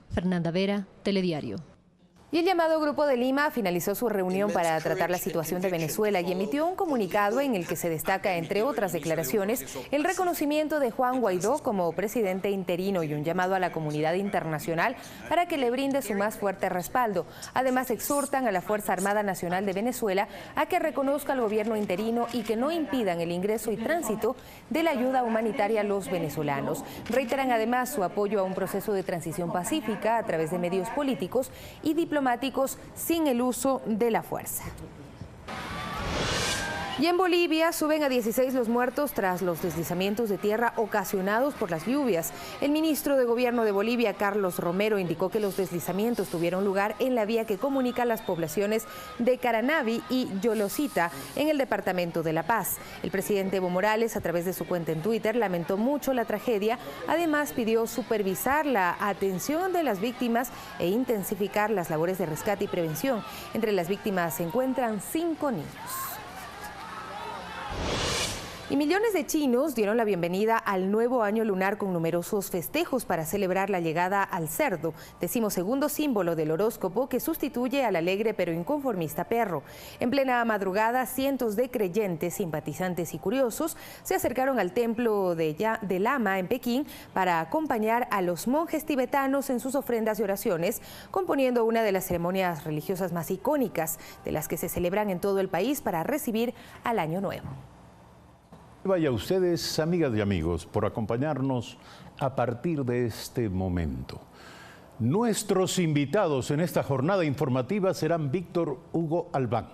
Fernanda Vera, Telediario. Y el llamado Grupo de Lima finalizó su reunión para tratar la situación de Venezuela y emitió un comunicado en el que se destaca, entre otras declaraciones, el reconocimiento de Juan Guaidó como presidente interino y un llamado a la comunidad internacional para que le brinde su más fuerte respaldo. Además, exhortan a la Fuerza Armada Nacional de Venezuela a que reconozca al gobierno interino y que no impidan el ingreso y tránsito de la ayuda humanitaria a los venezolanos. Reiteran además su apoyo a un proceso de transición pacífica a través de medios políticos y diplomáticos sin el uso de la fuerza. Y en Bolivia suben a 16 los muertos tras los deslizamientos de tierra ocasionados por las lluvias. El ministro de Gobierno de Bolivia, Carlos Romero, indicó que los deslizamientos tuvieron lugar en la vía que comunica las poblaciones de Caranavi y Yolocita en el departamento de La Paz. El presidente Evo Morales, a través de su cuenta en Twitter, lamentó mucho la tragedia. Además, pidió supervisar la atención de las víctimas e intensificar las labores de rescate y prevención. Entre las víctimas se encuentran 5 niños. Y millones de chinos dieron la bienvenida al nuevo año lunar con numerosos festejos para celebrar la llegada al cerdo, 12º símbolo del horóscopo que sustituye al alegre pero inconformista perro. En plena madrugada, cientos de creyentes, simpatizantes y curiosos se acercaron al templo de Lama en Pekín para acompañar a los monjes tibetanos en sus ofrendas y oraciones, componiendo una de las ceremonias religiosas más icónicas de las que se celebran en todo el país para recibir al Año Nuevo. Vaya ustedes, amigas y amigos, por acompañarnos a partir de este momento. Nuestros invitados en esta jornada informativa serán Víctor Hugo Albán,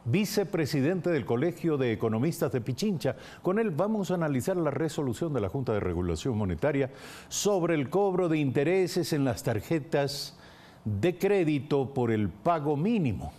vicepresidente del Colegio de Economistas de Pichincha. Con él vamos a analizar la resolución de la Junta de Regulación Monetaria sobre el cobro de intereses en las tarjetas de crédito por el pago mínimo.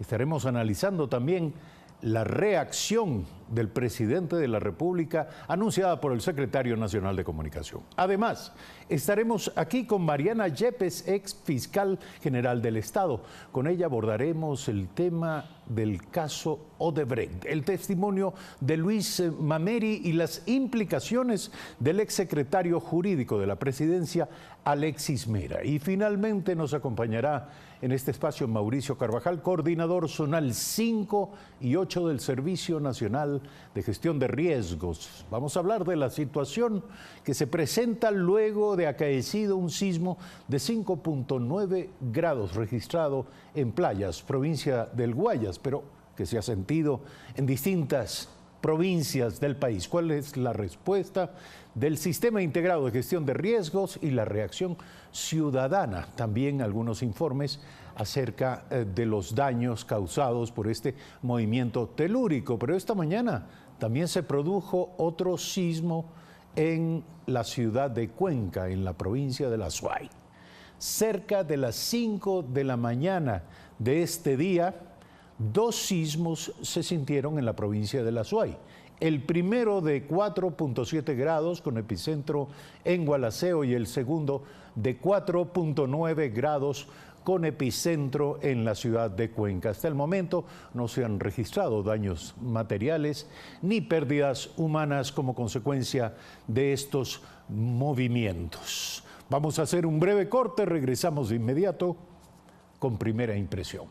Estaremos analizando también la reacción del presidente de la República anunciada por el secretario nacional de Comunicación. Además, estaremos aquí con Mariana Yepes, ex fiscal general del Estado. Con ella abordaremos el tema del caso Odebrecht, el testimonio de Luis Mameri y las implicaciones del exsecretario jurídico de la presidencia, Alexis Mera. Y finalmente nos acompañará en este espacio Mauricio Carvajal, coordinador zonal 5 y 8 del Servicio Nacional de Gestión de Riesgos. Vamos a hablar de la situación que se presenta luego de acaecido un sismo de 5.9 grados registrado en Playas, provincia del Guayas, pero que se ha sentido en distintas provincias del país. ¿Cuál es la respuesta del Sistema Integrado de Gestión de Riesgos y la reacción ciudadana? También algunos informes acerca de los daños causados por este movimiento telúrico. Pero esta mañana también se produjo otro sismo en la ciudad de Cuenca, en la provincia de La Suay. Cerca de las 5 de la mañana de este día, 2 sismos se sintieron en la provincia de La Suay. El primero de 4.7 grados con epicentro en Gualaceo y el segundo de 4.9 grados con epicentro en la ciudad de Cuenca. Hasta el momento no se han registrado daños materiales ni pérdidas humanas como consecuencia de estos movimientos. Vamos a hacer un breve corte, regresamos de inmediato con Primera Impresión.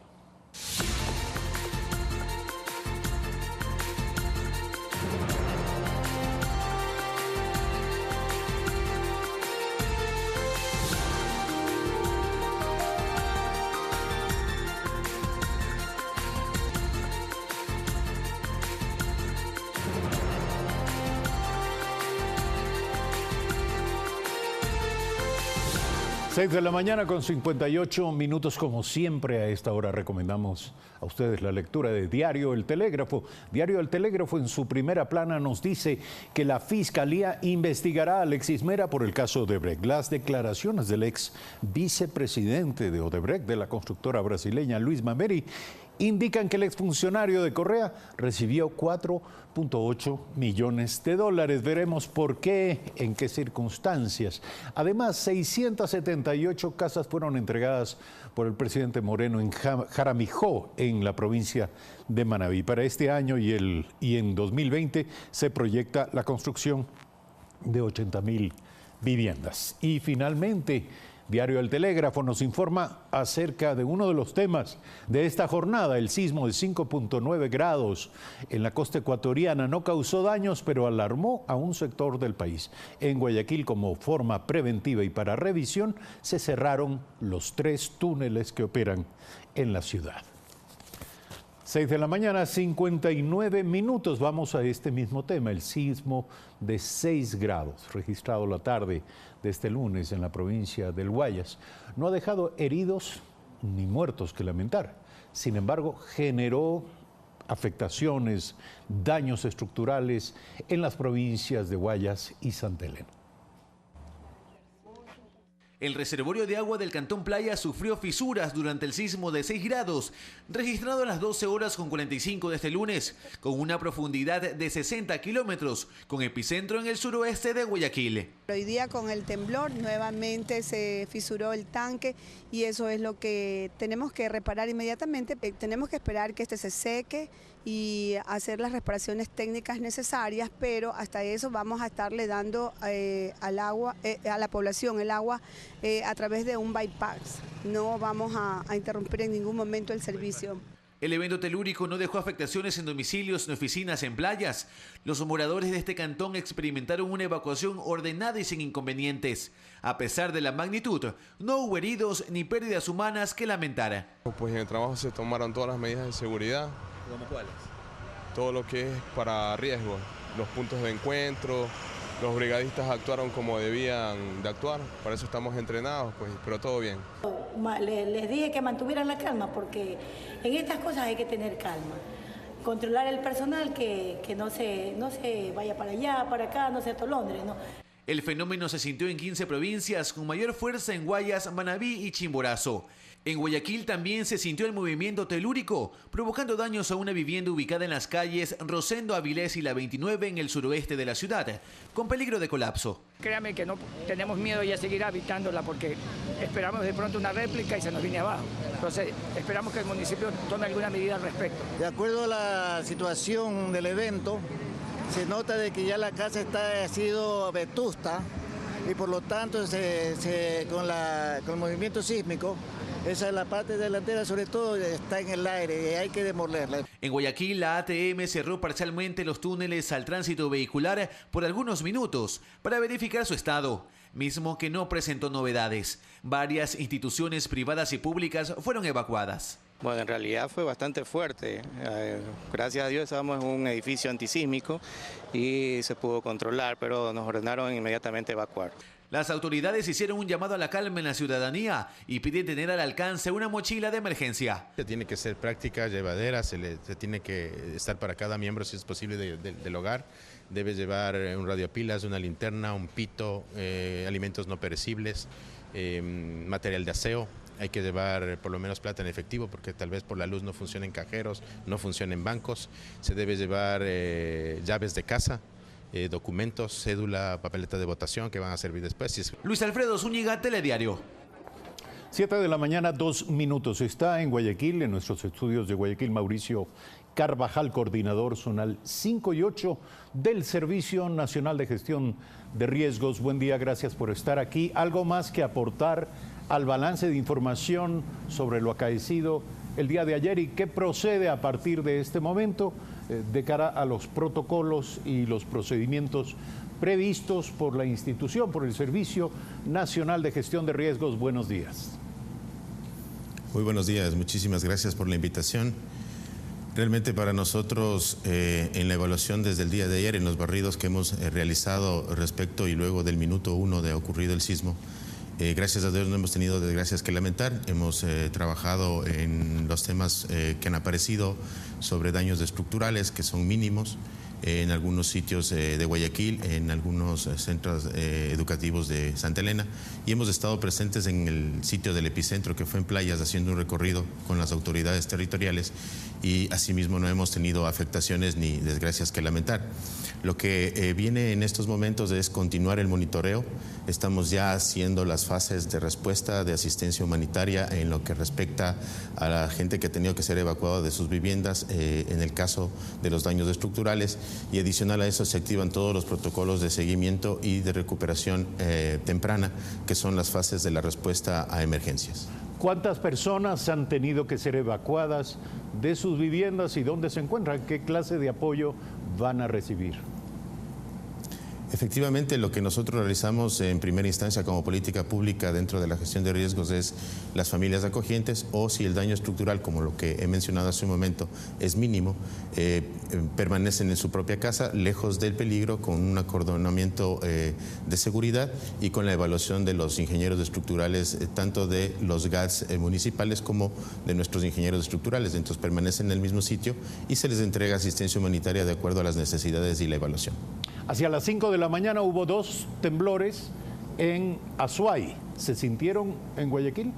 6 de la mañana con 58 minutos, como siempre a esta hora recomendamos a ustedes la lectura de Diario El Telégrafo. Diario El Telégrafo en su primera plana nos dice que la Fiscalía investigará a Alexis Mera por el caso Odebrecht. Las declaraciones del ex vicepresidente de Odebrecht, de la constructora brasileña Luis Mameri, indican que el exfuncionario de Correa recibió 4.8 millones de dólares. Veremos por qué, en qué circunstancias. Además, 678 casas fueron entregadas por el presidente Moreno en Jaramijó, en la provincia de Manabí. Para este año y en 2020 se proyecta la construcción de 80.000 viviendas. Y finalmente, Diario El Telégrafo nos informa acerca de uno de los temas de esta jornada. El sismo de 5.9 grados en la costa ecuatoriana no causó daños, pero alarmó a un sector del país. En Guayaquil, como forma preventiva y para revisión, se cerraron los 3 túneles que operan en la ciudad. 6 de la mañana, 59 minutos. Vamos a este mismo tema, el sismo de 6 grados, registrado la tarde de este lunes en la provincia del Guayas. No ha dejado heridos ni muertos que lamentar. Sin embargo, generó afectaciones, daños estructurales en las provincias de Guayas y Santa Elena. El reservorio de agua del Cantón Playa sufrió fisuras durante el sismo de 6 grados, registrado a las 12 horas con 45 de este lunes, con una profundidad de 60 kilómetros, con epicentro en el suroeste de Guayaquil. Hoy día con el temblor nuevamente se fisuró el tanque y eso es lo que tenemos que reparar inmediatamente. Tenemos que esperar que este se seque y hacer las reparaciones técnicas necesarias, pero hasta eso vamos a estarle dando al agua, a la población el agua a través de un bypass. No vamos a interrumpir en ningún momento el servicio. El evento telúrico no dejó afectaciones en domicilios ni oficinas en playas. Los moradores de este cantón experimentaron una evacuación ordenada y sin inconvenientes. A pesar de la magnitud, no hubo heridos ni pérdidas humanas que lamentar. Pues en el trabajo se tomaron todas las medidas de seguridad. ¿Cómo cuáles? Todo lo que es para riesgo, los puntos de encuentro, los brigadistas actuaron como debían de actuar, para eso estamos entrenados, pues, pero todo bien. Les dije que mantuvieran la calma, porque en estas cosas hay que tener calma. Controlar el personal, que no se vaya para allá, para acá, no se atolondre, ¿no? El fenómeno se sintió en 15 provincias, con mayor fuerza en Guayas, Manabí y Chimborazo. En Guayaquil también se sintió el movimiento telúrico, provocando daños a una vivienda ubicada en las calles Rosendo Avilés y la 29 en el suroeste de la ciudad, con peligro de colapso. Créame que no tenemos miedo ya a seguir habitándola porque esperamos de pronto una réplica y se nos viene abajo. Entonces esperamos que el municipio tome alguna medida al respecto. De acuerdo a la situación del evento, se nota de que ya la casa ha sido vetusta y por lo tanto con el movimiento sísmico, esa es la parte delantera, sobre todo está en el aire y hay que demolerla. En Guayaquil, la ATM cerró parcialmente los túneles al tránsito vehicular por algunos minutos para verificar su estado, mismo que no presentó novedades. Varias instituciones privadas y públicas fueron evacuadas. Bueno, en realidad fue bastante fuerte. Gracias a Dios estábamos en un edificio antisísmico y se pudo controlar, pero nos ordenaron inmediatamente evacuar. Las autoridades hicieron un llamado a la calma en la ciudadanía y piden tener al alcance una mochila de emergencia. Tiene que ser práctica, llevadera, se tiene que estar para cada miembro, si es posible, del hogar. Debe llevar un radiopilas, una linterna, un pito, alimentos no perecibles, material de aseo. Hay que llevar por lo menos plata en efectivo porque tal vez por la luz no funcionen cajeros, no funcionen bancos. Se debe llevar llaves de casa. Documentos, cédula, papeleta de votación que van a servir después. Luis Alfredo Zúñiga, Telediario. 7 de la mañana, 2 minutos. Está en Guayaquil, en nuestros estudios de Guayaquil, Mauricio Carvajal, coordinador zonal 5 y 8 del Servicio Nacional de Gestión de Riesgos. Buen día, gracias por estar aquí. ¿Algo más que aportar al balance de información sobre lo acaecido el día de ayer y qué procede a partir de este momento de cara a los protocolos y los procedimientos previstos por la institución, por el Servicio Nacional de Gestión de Riesgos? Buenos días. Muy buenos días, muchísimas gracias por la invitación. Realmente para nosotros, en la evaluación desde el día de ayer, en los barridos que hemos realizado respecto y luego del minuto 1 de ocurrido el sismo, gracias a Dios no hemos tenido desgracias que lamentar. Hemos trabajado en los temas que han aparecido sobre daños estructurales que son mínimos en algunos sitios de Guayaquil, en algunos centros educativos de Santa Elena, y hemos estado presentes en el sitio del epicentro que fue en Playas haciendo un recorrido con las autoridades territoriales y asimismo no hemos tenido afectaciones ni desgracias que lamentar. Lo que viene en estos momentos es continuar el monitoreo. Estamos ya haciendo las fases de respuesta de asistencia humanitaria en lo que respecta a la gente que ha tenido que ser evacuada de sus viviendas en el caso de los daños estructurales, y adicional a eso se activan todos los protocolos de seguimiento y de recuperación temprana, que son las fases de la respuesta a emergencias. ¿Cuántas personas han tenido que ser evacuadas de sus viviendas y dónde se encuentran? ¿Qué clase de apoyo van a recibir? Efectivamente, lo que nosotros realizamos en primera instancia como política pública dentro de la gestión de riesgos es las familias acogientes, o si el daño estructural, como lo que he mencionado hace un momento, es mínimo, permanecen en su propia casa, lejos del peligro, con un acordonamiento de seguridad y con la evaluación de los ingenieros estructurales, tanto de los GATS municipales como de nuestros ingenieros estructurales. Entonces permanecen en el mismo sitio y se les entrega asistencia humanitaria de acuerdo a las necesidades y la evaluación. Hacia las 5 de la mañana hubo 2 temblores en Azuay. ¿Se sintieron en Guayaquil?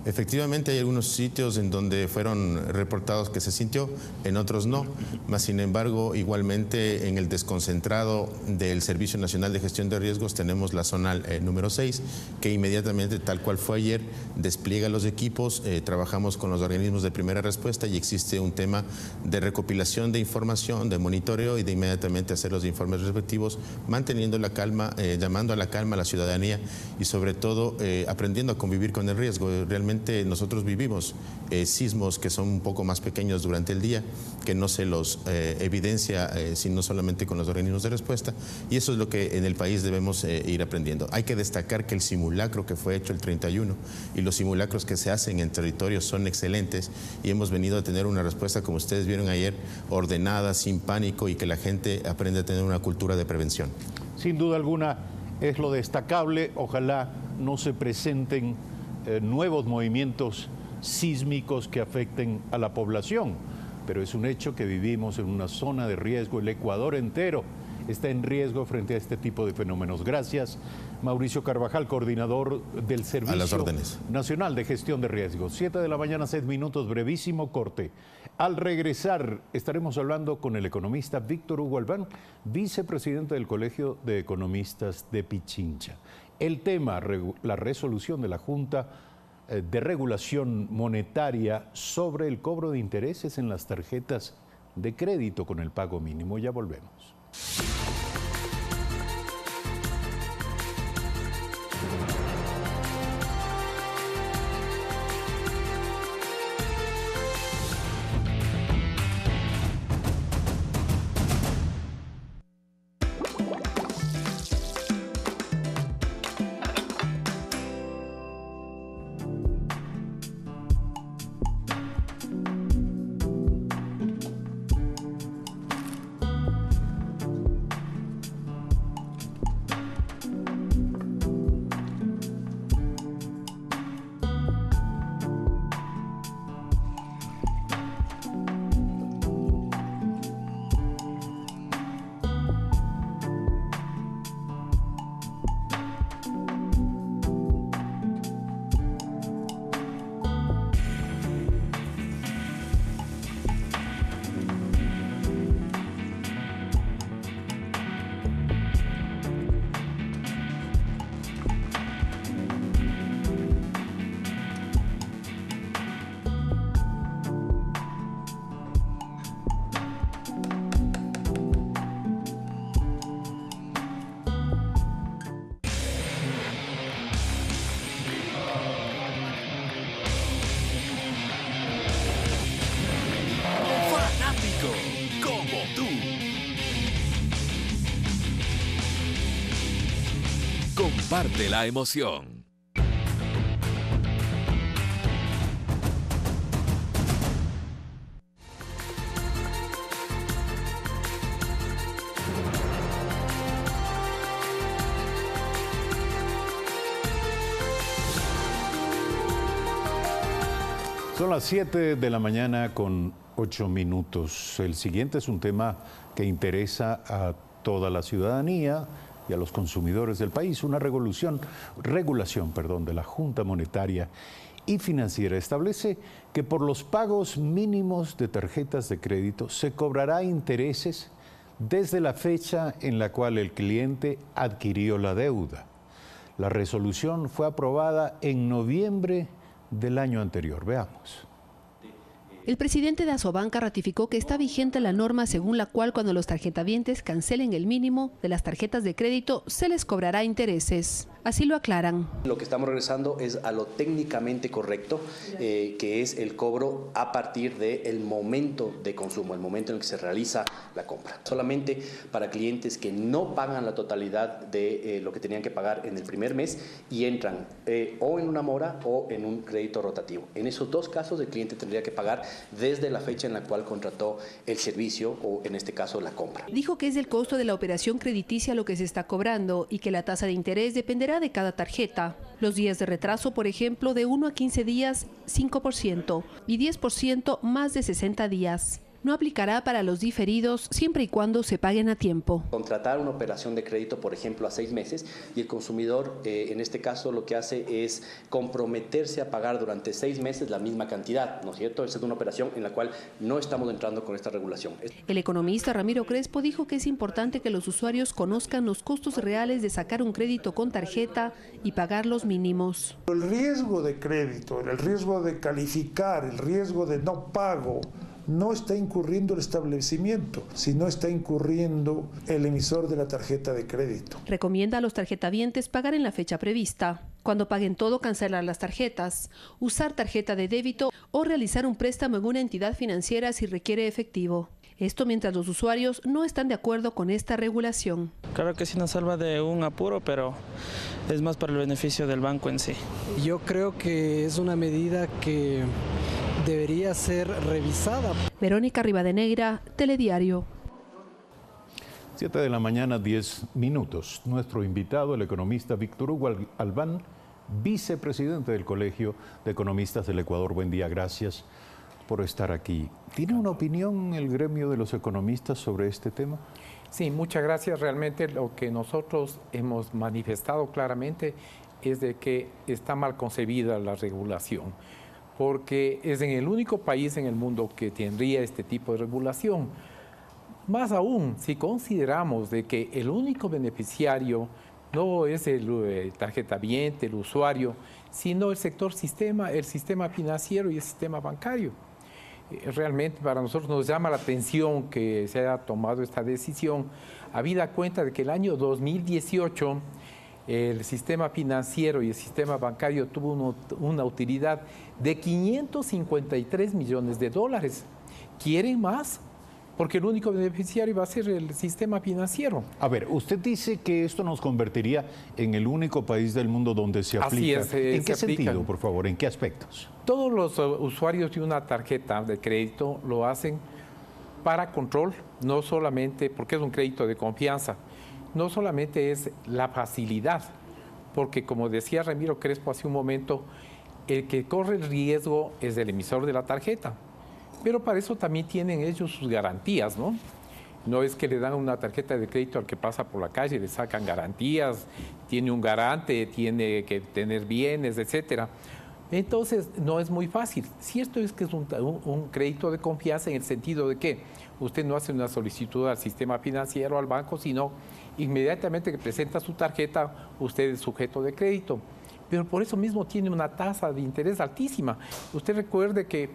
Efectivamente hay algunos sitios en donde fueron reportados que se sintió, en otros no, mas sin embargo igualmente en el desconcentrado del Servicio Nacional de Gestión de Riesgos tenemos la zona número 6, que inmediatamente, tal cual fue ayer, despliega los equipos, trabajamos con los organismos de primera respuesta y existe un tema de recopilación de información, de monitoreo y de inmediatamente hacer los informes respectivos, manteniendo la calma, llamando a la calma a la ciudadanía y sobre todo aprendiendo a convivir con el riesgo. Realmente nosotros vivimos sismos que son un poco más pequeños durante el día, que no se los evidencia sino solamente con los organismos de respuesta, y eso es lo que en el país debemos ir aprendiendo. Hay que destacar que el simulacro que fue hecho el 31 y los simulacros que se hacen en territorios son excelentes y hemos venido a tener una respuesta, como ustedes vieron ayer, ordenada, sin pánico, y que la gente aprende a tener una cultura de prevención. Sin duda alguna es lo destacable. Ojalá no se presenten nuevos movimientos sísmicos que afecten a la población, pero es un hecho que vivimos en una zona de riesgo. El Ecuador entero está en riesgo frente a este tipo de fenómenos. Gracias, Mauricio Carvajal, coordinador del Servicio Nacional de Gestión de Riesgos. 7 de la mañana, 6 minutos, brevísimo corte. Al regresar estaremos hablando con el economista Víctor Hugo Albán, vicepresidente del Colegio de Economistas de Pichincha. El tema, la resolución de la Junta de Regulación Monetaria sobre el cobro de intereses en las tarjetas de crédito con el pago mínimo. Ya volvemos. Comparte la emoción. Son las 7 de la mañana con 8 minutos. El siguiente es un tema que interesa a toda la ciudadanía y a los consumidores del país. Una regulación de la Junta Monetaria y Financiera establece que por los pagos mínimos de tarjetas de crédito se cobrará intereses desde la fecha en la cual el cliente adquirió la deuda. La resolución fue aprobada en noviembre del año anterior. Veamos. El presidente de Asobanca ratificó que está vigente la norma según la cual cuando los tarjetavientes cancelen el mínimo de las tarjetas de crédito se les cobrará intereses. Así lo aclaran. Lo que estamos regresando es a lo técnicamente correcto, que es el cobro a partir del momento de consumo, el momento en el que se realiza la compra. Solamente para clientes que no pagan la totalidad de lo que tenían que pagar en el primer mes y entran o en una mora o en un crédito rotativo. En esos dos casos el cliente tendría que pagar desde la fecha en la cual contrató el servicio o en este caso la compra. Dijo que es el costo de la operación crediticia lo que se está cobrando y que la tasa de interés dependerá de cada tarjeta. Los días de retraso, por ejemplo, de 1 a 15 días, 5% y 10% más de 60 días. No aplicará para los diferidos siempre y cuando se paguen a tiempo. Contratar una operación de crédito, por ejemplo, a 6 meses y el consumidor, en este caso, lo que hace es comprometerse a pagar durante 6 meses la misma cantidad, ¿no es cierto? Esa es una operación en la cual no estamos entrando con esta regulación. El economista Ramiro Crespo dijo que es importante que los usuarios conozcan los costos reales de sacar un crédito con tarjeta y pagar los mínimos. El riesgo de crédito, el riesgo de calificar, el riesgo de no pago, no está incurriendo el establecimiento, sino está incurriendo el emisor de la tarjeta de crédito. Recomienda a los tarjetavientes pagar en la fecha prevista. Cuando paguen todo, cancelar las tarjetas, usar tarjeta de débito o realizar un préstamo en una entidad financiera si requiere efectivo. Esto mientras los usuarios no están de acuerdo con esta regulación. Claro que sí nos salva de un apuro, pero es más para el beneficio del banco en sí. Yo creo que es una medida que debería ser revisada. Verónica Rivadeneira, Telediario. 7 de la mañana, 10 minutos. Nuestro invitado, el economista Víctor Hugo Albán, vicepresidente del Colegio de Economistas del Ecuador. Buen día, gracias por estar aquí. ¿Tiene una opinión el gremio de los economistas sobre este tema? Sí, muchas gracias. Realmente lo que nosotros hemos manifestado claramente es de que está mal concebida la regulación, porque es en el único país en el mundo que tendría este tipo de regulación. Más aún, si consideramos de que el único beneficiario no es el tarjetaviente, el usuario, sino el sector sistema, el sistema financiero y el sistema bancario. Realmente para nosotros nos llama la atención que se haya tomado esta decisión, habida cuenta de que el año 2018 el sistema financiero y el sistema bancario tuvo una utilidad de 553 millones de dólares. ¿Quieren más? Porque el único beneficiario va a ser el sistema financiero. A ver, usted dice que esto nos convertiría en el único país del mundo donde se aplica. Así es, ¿En qué sentido, por favor? ¿En qué aspectos? Todos los usuarios de una tarjeta de crédito lo hacen para control, no solamente porque es un crédito de confianza, no solamente es la facilidad, porque como decía Ramiro Crespo hace un momento, el que corre el riesgo es el emisor de la tarjeta. Pero para eso también tienen ellos sus garantías, ¿no? No es que le dan una tarjeta de crédito al que pasa por la calle, le sacan garantías, tiene un garante, tiene que tener bienes, etcétera. Entonces, no es muy fácil. Cierto es que es un crédito de confianza en el sentido de que usted no hace una solicitud al sistema financiero, al banco, sino inmediatamente que presenta su tarjeta, usted es sujeto de crédito. Pero por eso mismo tiene una tasa de interés altísima. Usted recuerde que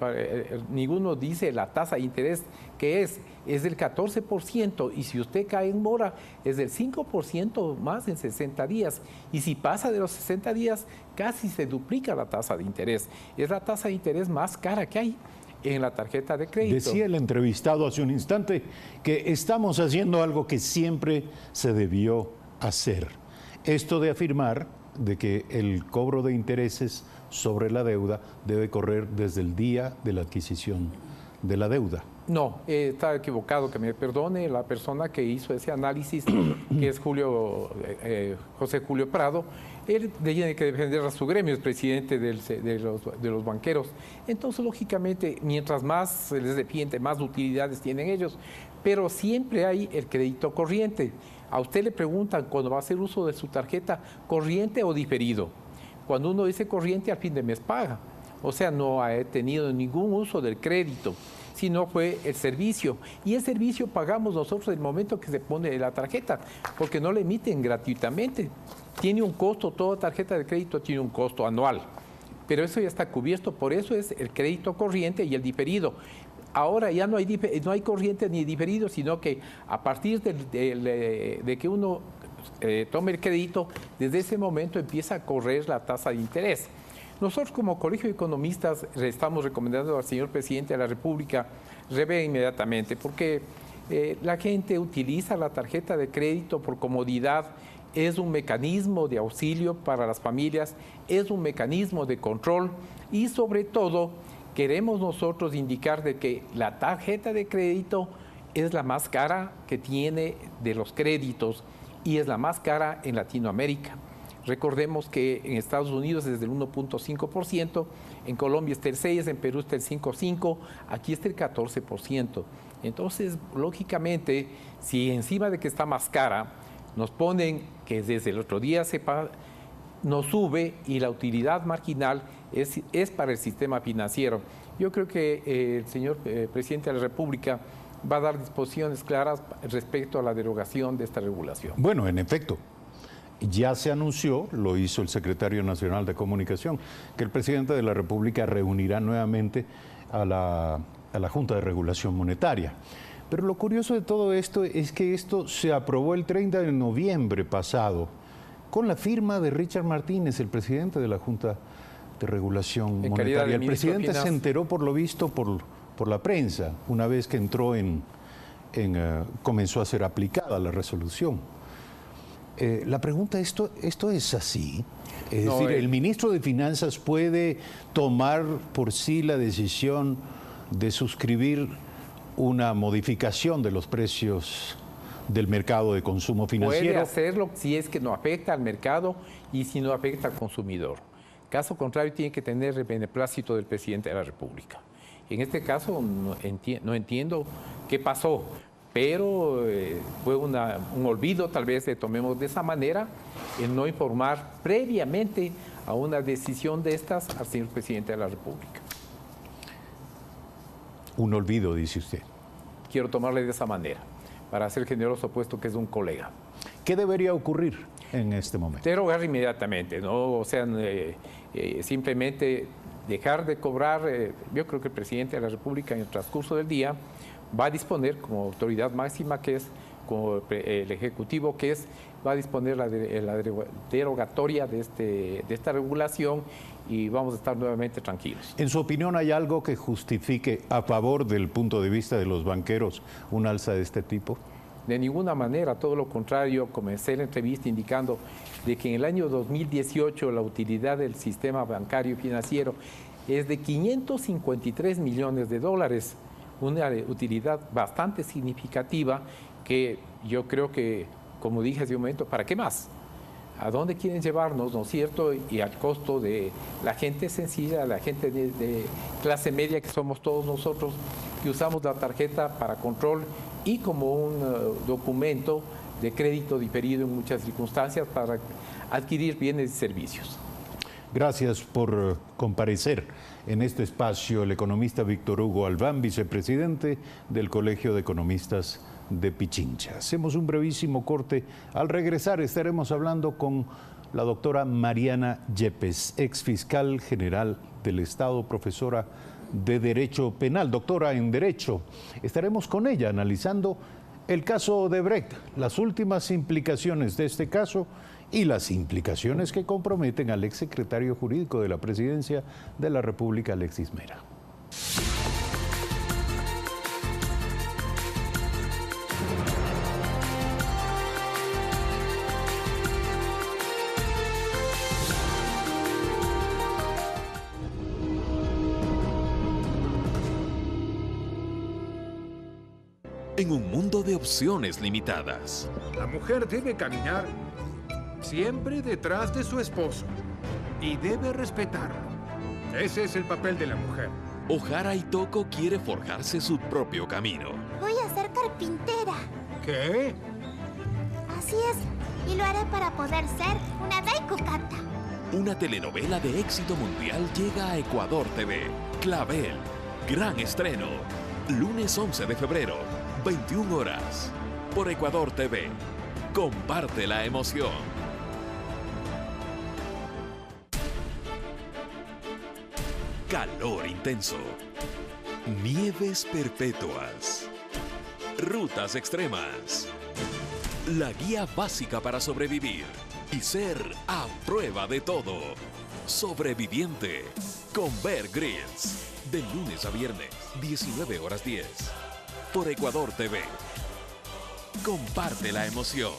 ninguno dice la tasa de interés que es del 14%, y si usted cae en mora es del 5% más en 60 días. Y si pasa de los 60 días, casi se duplica la tasa de interés. Es la tasa de interés más cara que hay en la tarjeta de crédito. Decía el entrevistado hace un instante que estamos haciendo algo que siempre se debió hacer. Esto de afirmar de que el cobro de intereses sobre la deuda debe correr desde el día de la adquisición de la deuda. No, está equivocado, que me perdone la persona que hizo ese análisis, que es José Julio Prado. Él tiene que defender a su gremio, es presidente de los banqueros. Entonces, lógicamente, mientras más se les defiende, más utilidades tienen ellos. Pero siempre hay el crédito corriente. A usted le preguntan cuando va a hacer uso de su tarjeta, ¿corriente o diferido? Cuando uno dice corriente, al fin de mes paga. O sea, no ha tenido ningún uso del crédito, sino fue el servicio. Y el servicio pagamos nosotros en el momento que se pone la tarjeta, porque no la emiten gratuitamente. Tiene un costo, toda tarjeta de crédito tiene un costo anual, pero eso ya está cubierto, por eso es el crédito corriente y el diferido. Ahora ya no hay corriente ni diferido, sino que a partir de que uno tome el crédito, desde ese momento empieza a correr la tasa de interés. Nosotros como Colegio de Economistas le estamos recomendando al señor Presidente de la República revea inmediatamente, porque la gente utiliza la tarjeta de crédito por comodidad, es un mecanismo de auxilio para las familias, es un mecanismo de control y sobre todo queremos nosotros indicar de que la tarjeta de crédito es la más cara que tiene de los créditos y es la más cara en Latinoamérica. Recordemos que en Estados Unidos es del 1.5%, en Colombia está el 6%, en Perú está el 5.5%, aquí está el 14%. Entonces, lógicamente, si encima de que está más cara, nos ponen que desde el otro día nos sube y la utilidad marginal es para el sistema financiero. Yo creo que el señor Presidente de la República va a dar disposiciones claras respecto a la derogación de esta regulación. Bueno, en efecto, ya se anunció, lo hizo el Secretario Nacional de Comunicación, que el Presidente de la República reunirá nuevamente a la Junta de Regulación Monetaria. Pero lo curioso de todo esto es que esto se aprobó el 30 de noviembre pasado, con la firma de Richard Martínez, el presidente de la Junta de Regulación Monetaria. El presidente se enteró, por lo visto, por la prensa, una vez que entró comenzó a ser aplicada la resolución. La pregunta, ¿esto es así? Es decir, ¿el ministro de Finanzas puede tomar por sí la decisión de suscribir una modificación de los precios del mercado de consumo financiero? Puede hacerlo si es que no afecta al mercado y si no afecta al consumidor. Caso contrario, tiene que tener el beneplácito del Presidente de la República. En este caso, no entiendo qué pasó, pero fue un olvido, tal vez tomemos de esa manera, el no informar previamente a una decisión de estas al señor Presidente de la República. Un olvido, dice usted. Quiero tomarle de esa manera, para ser generoso, puesto que es un colega. ¿Qué debería ocurrir en este momento? Derogar inmediatamente, ¿no? O sea, simplemente dejar de cobrar. Yo creo que el Presidente de la República en el transcurso del día va a disponer, como autoridad máxima que es, como el Ejecutivo que es, va a disponer la derogatoria de esta regulación y vamos a estar nuevamente tranquilos. En su opinión, ¿hay algo que justifique a favor del punto de vista de los banqueros un alza de este tipo? De ninguna manera, todo lo contrario. Comencé la entrevista indicando de que en el año 2018 la utilidad del sistema bancario y financiero es de $553 millones, una utilidad bastante significativa que yo creo que, como dije hace un momento, ¿para qué más? ¿A dónde quieren llevarnos, no es cierto? Y al costo de la gente sencilla, la gente de clase media que somos todos nosotros, que usamos la tarjeta para control y como un documento de crédito diferido en muchas circunstancias para adquirir bienes y servicios. Gracias por comparecer en este espacio el economista Víctor Hugo Albán, vicepresidente del Colegio de Economistas de Pichincha. Hacemos un brevísimo corte. Al regresar estaremos hablando con la doctora Mariana Yepes, ex fiscal general del Estado, profesora de Derecho Penal, doctora en Derecho. Estaremos con ella analizando el caso Odebrecht, las últimas implicaciones de este caso y las implicaciones que comprometen al exsecretario jurídico de la Presidencia de la República, Alexis Mera. en un mundo de opciones limitadas. La mujer debe caminar siempre detrás de su esposo y debe respetarlo. Ese es el papel de la mujer. Ojara Itoko quiere forjarse su propio camino. Voy a ser carpintera. ¿Qué? Así es, y lo haré para poder ser una Daiko Kata. Una telenovela de éxito mundial llega a Ecuador TV. Clavel, gran estreno. Lunes 11 de febrero, 21 horas. Por Ecuador TV. Comparte la emoción. Calor intenso. Nieves perpetuas. Rutas extremas. La guía básica para sobrevivir y ser a prueba de todo. Sobreviviente con Bear Grylls. De lunes a viernes, 19 horas 10. Por Ecuador TV. Comparte la emoción.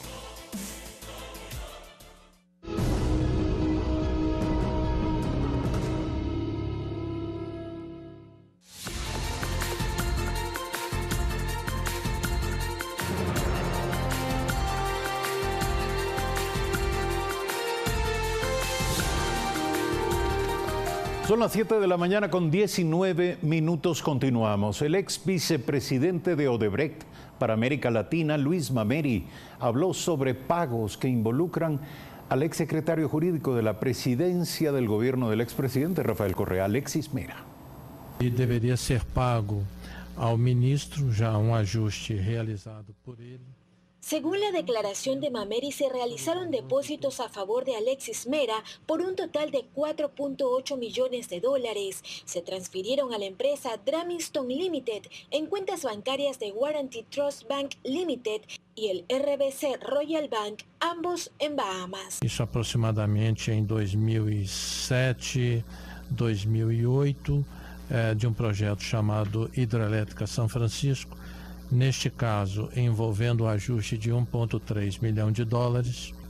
Son las 7 de la mañana con 19 minutos. Continuamos. El ex vicepresidente de Odebrecht para América Latina, Luis Mameri, habló sobre pagos que involucran al exsecretario jurídico de la presidencia del gobierno del expresidente Rafael Correa, Alexis Mera. E deveria ser pago ao ministro já ajuste realizado por ele. Según la declaración de Mameri, se realizaron depósitos a favor de Alexis Mera por un total de $4.8 millones. Se transfirieron a la empresa Dramiston Limited en cuentas bancarias de Guaranty Trust Bank Limited y el RBC Royal Bank, ambos en Bahamas. Isso aproximadamente em 2007, 2008, de projeto chamado Hidrelétrica São Francisco. Neste caso, envolvendo o ajuste de $1,3 milhão,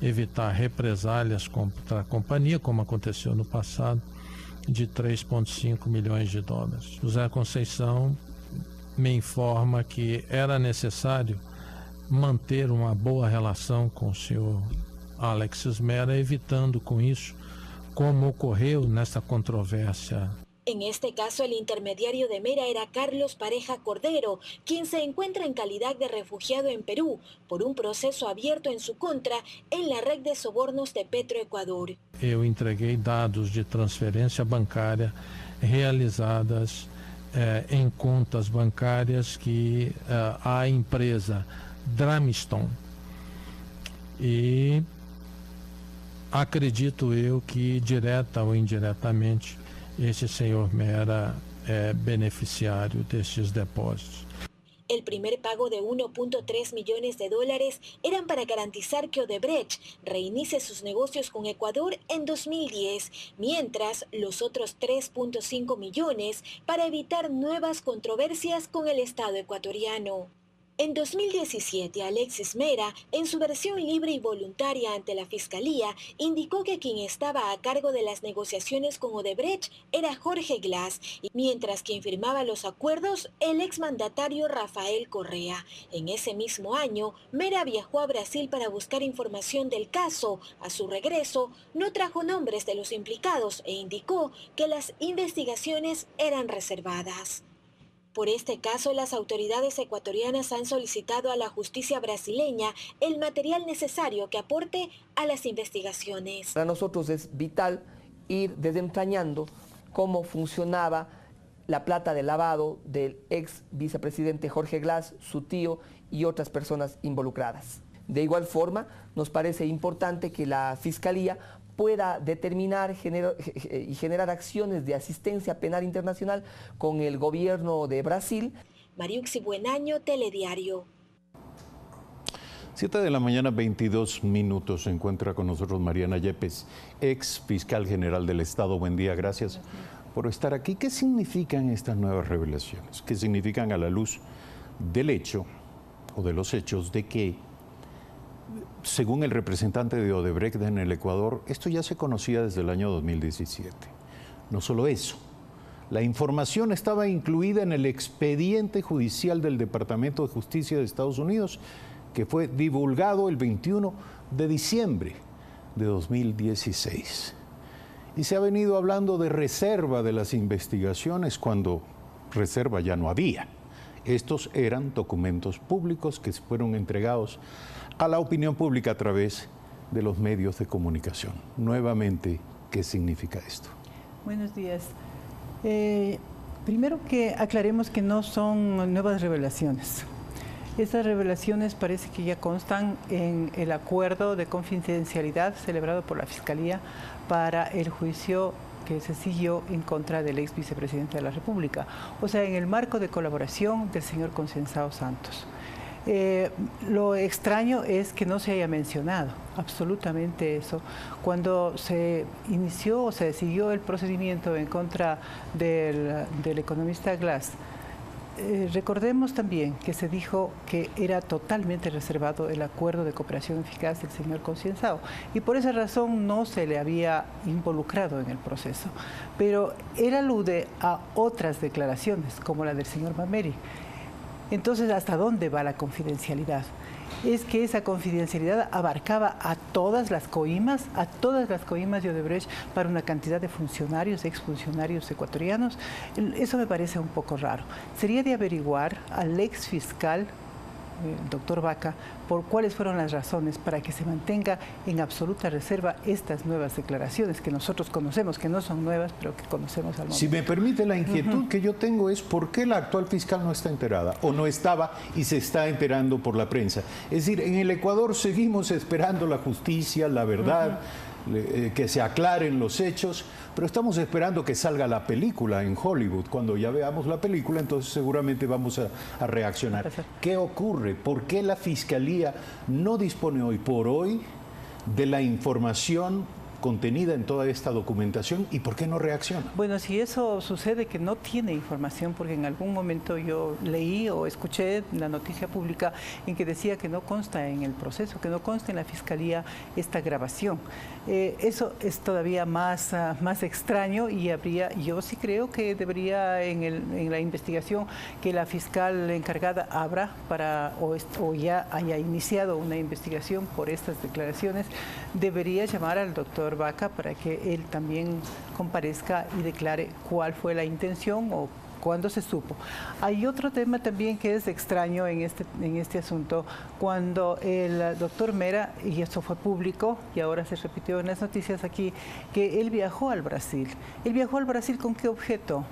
evitar represálias contra a companhia, como aconteceu no passado, de $3,5 milhões. José Conceição me informa que era necessário manter uma boa relação com o senhor Alexis Mera, evitando com isso, como ocorreu nesta controvérsia. En este caso, el intermediario de Mera era Carlos Pareja Cordero, quien se encuentra en calidad de refugiado en Perú por un proceso abierto en su contra en la red de sobornos de Petroecuador. Eu entreguei dados de transferência bancária realizadas em contas bancárias que a empresa Dramiston. E acredito eu que direta ou indiretamente esse senhor Mera é beneficiário destes depósitos. El primer pago de $1.3 millones eran para garantizar que Odebrecht reinicie sus negocios con Ecuador en 2010, mientras los otros $3.5 millones para evitar nuevas controversias con el Estado ecuatoriano. En 2017, Alexis Mera, en su versión libre y voluntaria ante la Fiscalía, indicó que quien estaba a cargo de las negociaciones con Odebrecht era Jorge Glass, mientras quien firmaba los acuerdos, el exmandatario Rafael Correa. En ese mismo año, Mera viajó a Brasil para buscar información del caso. A su regreso, no trajo nombres de los implicados e indicó que las investigaciones eran reservadas. Por este caso, las autoridades ecuatorianas han solicitado a la justicia brasileña el material necesario que aporte a las investigaciones. Para nosotros es vital ir desentrañando cómo funcionaba la plata de lavado del ex vicepresidente Jorge Glass, su tío y otras personas involucradas. De igual forma, nos parece importante que la Fiscalía pueda determinar y generar acciones de asistencia penal internacional con el gobierno de Brasil. Mariuxi Buenaño, Telediario. 7 de la mañana, 22 minutos. Se encuentra con nosotros Mariana Yepes, ex fiscal general del Estado. Buen día, gracias por estar aquí. ¿Qué significan estas nuevas revelaciones? ¿Qué significan a la luz del hecho o de los hechos de que, según el representante de Odebrecht en el Ecuador, esto ya se conocía desde el año 2017. No solo eso, La información estaba incluida en el expediente judicial del Departamento de Justicia de Estados Unidos, que fue divulgado el 21 de diciembre de 2016. Y se ha venido hablando de reserva de las investigaciones cuando reserva ya no había. Estos eran documentos públicos que fueron entregados a la opinión pública a través de los medios de comunicación. Nuevamente, ¿qué significa esto? Buenos días. Primero que aclaremos que no son nuevas revelaciones. Estas revelaciones parece que ya constan en el acuerdo de confidencialidad celebrado por la Fiscalía para el juicio que se siguió en contra del ex vicepresidente de la República, o sea, en el marco de colaboración del señor Consensado Santos. Lo extraño es que no se haya mencionado absolutamente eso. Cuando se inició o se siguió el procedimiento en contra del economista Glass, recordemos también que se dijo que era totalmente reservado el acuerdo de cooperación eficaz del señor Consensado y por esa razón no se le había involucrado en el proceso. Pero él alude a otras declaraciones, como la del señor Mameri. Entonces, ¿hasta dónde va la confidencialidad? Es que esa confidencialidad abarcaba a todas las coimas de Odebrecht para una cantidad de funcionarios, exfuncionarios ecuatorianos. Eso me parece un poco raro. Sería de averiguar al ex fiscal, el doctor Vaca, por cuáles fueron las razones para que se mantenga en absoluta reserva estas nuevas declaraciones que nosotros conocemos, que no son nuevas, pero que conocemos al momento. Si me permite, la inquietud que yo tengo es por qué la actual fiscal no está enterada, o no estaba y se está enterando por la prensa. Es decir, en el Ecuador seguimos esperando la justicia, la verdad, que se aclaren los hechos, pero estamos esperando que salga la película en Hollywood. Cuando ya veamos la película, entonces seguramente vamos a reaccionar. ¿Qué ocurre? ¿Por qué la Fiscalía no dispone hoy por hoy de la información contenida en toda esta documentación y por qué no reacciona? Bueno, si eso sucede que no tiene información, porque en algún momento yo leí o escuché la noticia pública en que decía que no consta en el proceso, que no consta en la Fiscalía esta grabación. Eso es todavía más extraño y yo sí creo que debería en la investigación que la fiscal encargada abra o ya haya iniciado una investigación por estas declaraciones, debería llamar al doctor Vaca para que él también comparezca y declare cuál fue la intención o cuándo se supo. Hay otro tema también que es extraño en este asunto, cuando el doctor Mera, y esto fue público y ahora se repitió en las noticias aquí, que él viajó al Brasil. ¿Él viajó al Brasil con qué objeto?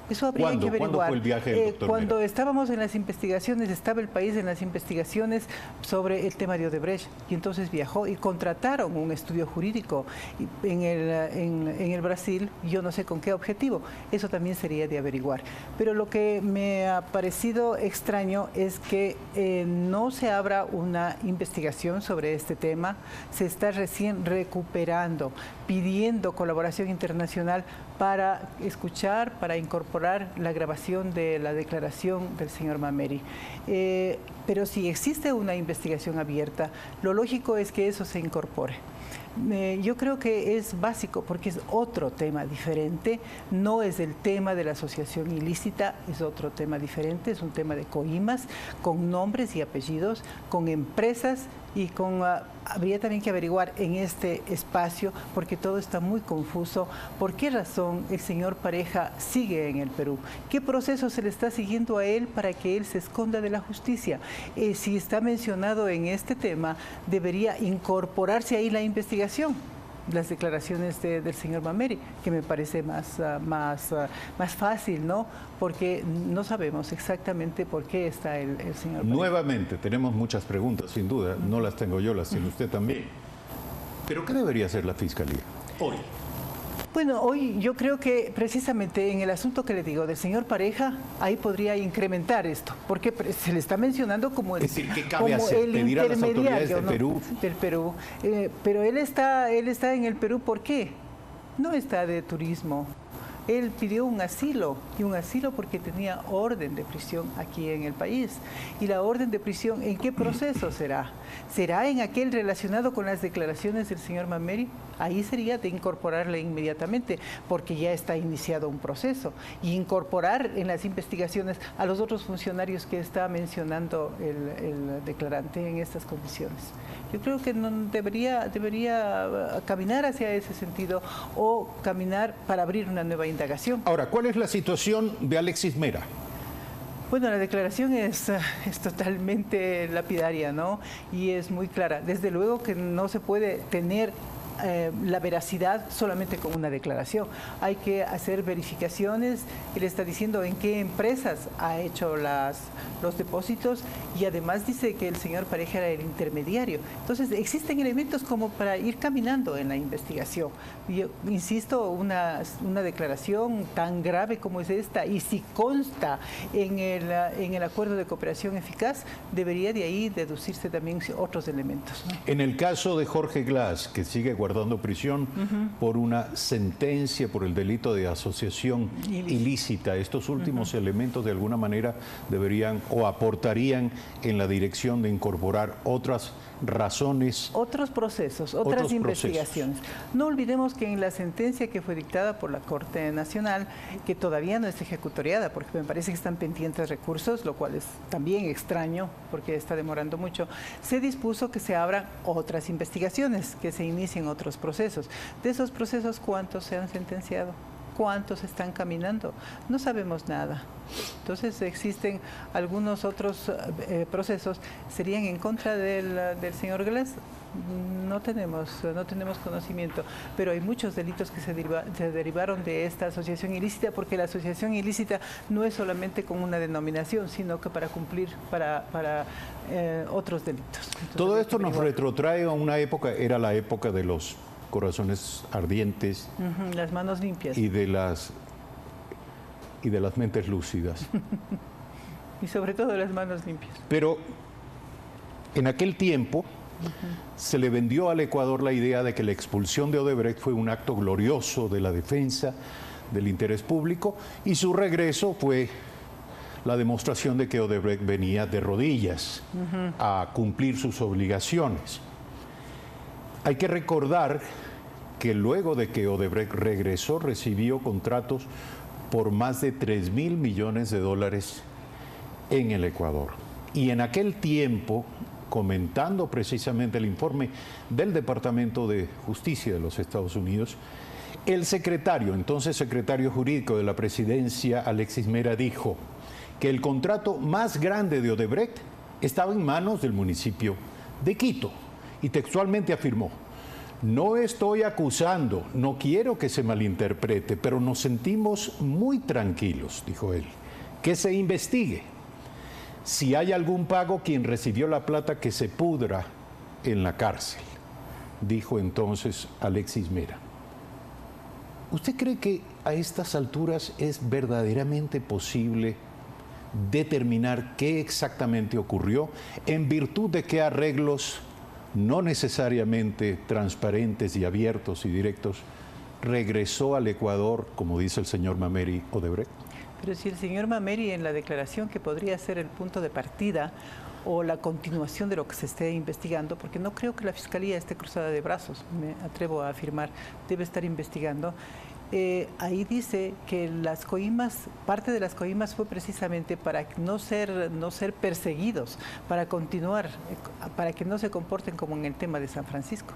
Eso habría que averiguar. ¿Cuándo fue el viaje del doctor Cuando Mera? estábamos en las investigaciones, estaba el país en las investigaciones sobre el tema de Odebrecht y entonces viajó y contrataron un estudio jurídico en el Brasil, yo no sé con qué objetivo, eso también sería de averiguar. Pero lo que me ha parecido extraño es que no se abra una investigación sobre este tema, se está recién recuperando, pidiendo colaboración internacional para escuchar, para incorporar la grabación de la declaración del señor Mameri. Pero si existe una investigación abierta, lo lógico es que eso se incorpore. Yo creo que es básico porque es otro tema diferente, no es el tema de la asociación ilícita, es otro tema diferente, es un tema de coimas, con nombres y apellidos, con empresas y habría también que averiguar en este espacio, porque todo está muy confuso, por qué razón el señor Pareja sigue en el Perú, qué proceso se le está siguiendo a él para que él se esconda de la justicia. Si está mencionado en este tema, debería incorporarse ahí la investigación, las declaraciones del señor Mameri, que me parece más fácil, ¿no? Porque no sabemos exactamente por qué está el señor Mameri. Nuevamente, tenemos muchas preguntas, sin duda, no las tengo yo, las tiene usted también. ¿Pero qué debería hacer la Fiscalía hoy? Bueno, hoy yo creo que precisamente en el asunto que le digo del señor Pareja, ahí podría incrementar esto, porque se le está mencionando como el, es decir, ¿qué cabe hacer? ¿Pedir a las autoridades de Perú? Del Perú. Pero él está en el Perú, ¿por qué? No está de turismo. Él pidió un asilo, y un asilo porque tenía orden de prisión aquí en el país. ¿Y la orden de prisión en qué proceso será? ¿Será en aquel relacionado con las declaraciones del señor Mameri? Ahí sería de incorporarle inmediatamente, porque ya está iniciado un proceso, y incorporar en las investigaciones a los otros funcionarios que está mencionando el declarante en estas condiciones. Yo creo que no debería caminar hacia ese sentido o caminar para abrir una nueva indagación. Ahora, ¿cuál es la situación de Alexis Mera? Bueno, la declaración es totalmente lapidaria, ¿no? Y es muy clara. Desde luego que no se puede tener la veracidad solamente con una declaración. Hay que hacer verificaciones. Él está diciendo en qué empresas ha hecho los depósitos, y además dice que el señor Pareja era el intermediario. Entonces existen elementos como para ir caminando en la investigación. Yo insisto, una declaración tan grave como es esta, y si consta en el acuerdo de cooperación eficaz, debería de ahí deducirse también otros elementos, ¿no? En el caso de Jorge Glass, que sigue guardando prisión por una sentencia por el delito de asociación ilícita, estos últimos elementos de alguna manera deberían o aportarían en la dirección de incorporar otras razones. Otros procesos, otras investigaciones. No olvidemos que en la sentencia que fue dictada por la Corte Nacional, que todavía no es ejecutoriada, porque me parece que están pendientes recursos, lo cual es también extraño, porque está demorando mucho, se dispuso que se abran otras investigaciones, que se inicien otros procesos. De esos procesos, ¿cuántos se han sentenciado? ¿Cuántos están caminando? No sabemos nada. Entonces existen algunos otros procesos. ¿Serían en contra del señor Glass? No tenemos conocimiento, pero hay muchos delitos que se derivaron de esta asociación ilícita, porque la asociación ilícita no es solamente con una denominación, sino que para cumplir para otros delitos. Entonces, todo esto nos retrotrae a una época, era la época de los corazones ardientes, las manos limpias y de las mentes lúcidas. Y sobre todo las manos limpias. Pero en aquel tiempo se le vendió al Ecuador la idea de que la expulsión de Odebrecht fue un acto glorioso de la defensa del interés público, y su regreso fue la demostración de que Odebrecht venía de rodillas a cumplir sus obligaciones. Hay que recordar que luego de que Odebrecht regresó, recibió contratos por más de 3.000 millones de dólares en el Ecuador. Y en aquel tiempo, comentando precisamente el informe del Departamento de Justicia de los Estados Unidos, el entonces secretario jurídico de la presidencia, Alexis Mera, dijo que el contrato más grande de Odebrecht estaba en manos del municipio de Quito. Y textualmente afirmó: no estoy acusando, no quiero que se malinterprete, pero nos sentimos muy tranquilos, dijo él, que se investigue. Si hay algún pago, quien recibió la plata que se pudra en la cárcel, dijo entonces Alexis Mera. ¿Usted cree que a estas alturas es verdaderamente posible determinar qué exactamente ocurrió, en virtud de qué arreglos no necesariamente transparentes y abiertos y directos regresó al Ecuador, como dice el señor Mameri, Odebrecht? Pero si el señor Mameri, en la declaración que podría ser el punto de partida o la continuación de lo que se esté investigando, porque no creo que la Fiscalía esté cruzada de brazos, me atrevo a afirmar, debe estar investigando. Ahí dice que las coimas, parte de las coimas fue precisamente para no ser perseguidos, para continuar, para que no se comporten como en el tema de San Francisco.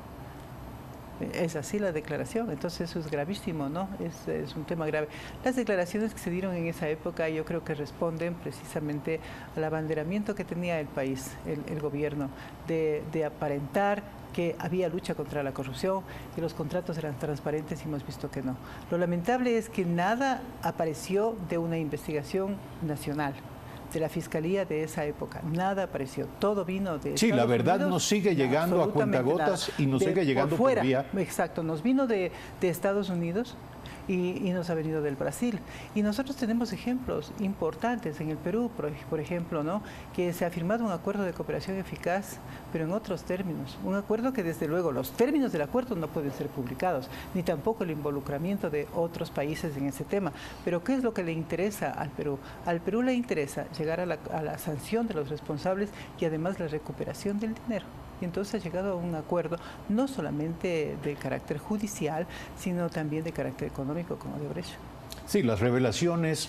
Es así la declaración, entonces eso es gravísimo, ¿no? Es un tema grave. Las declaraciones que se dieron en esa época yo creo que responden precisamente al abanderamiento que tenía el país, el gobierno, de aparentar que había lucha contra la corrupción, que los contratos eran transparentes, y hemos visto que no. Lo lamentable es que nada apareció de una investigación nacional, de la Fiscalía de esa época. Nada apareció, todo vino de Sí, Estados la verdad Unidos, nos sigue llegando a cuentagotas y nos sigue llegando por vía. Exacto, nos vino de Estados Unidos, y nos ha venido del Brasil. Y nosotros tenemos ejemplos importantes en el Perú, por ejemplo, ¿no? Que se ha firmado un acuerdo de cooperación eficaz, pero en otros términos. Un acuerdo que desde luego los términos del acuerdo no pueden ser publicados, ni tampoco el involucramiento de otros países en ese tema. Pero ¿qué es lo que le interesa al Perú? Al Perú le interesa llegar a la sanción de los responsables y además la recuperación del dinero. Y entonces ha llegado a un acuerdo no solamente de carácter judicial, sino también de carácter económico con Odebrecht. Sí, las revelaciones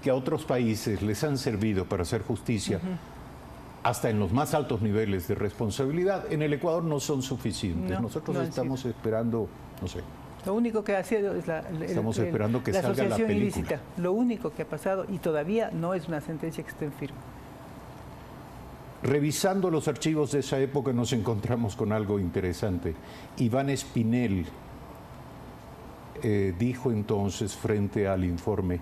que a otros países les han servido para hacer justicia, hasta en los más altos niveles de responsabilidad, en el Ecuador no son suficientes. Nosotros estamos esperando, no sé. Lo único que ha sido es estamos esperando que salga la película. Ilícita. Lo único que ha pasado, y todavía no es una sentencia que esté en firme. Revisando los archivos de esa época nos encontramos con algo interesante. Iván Espinel dijo entonces frente al informe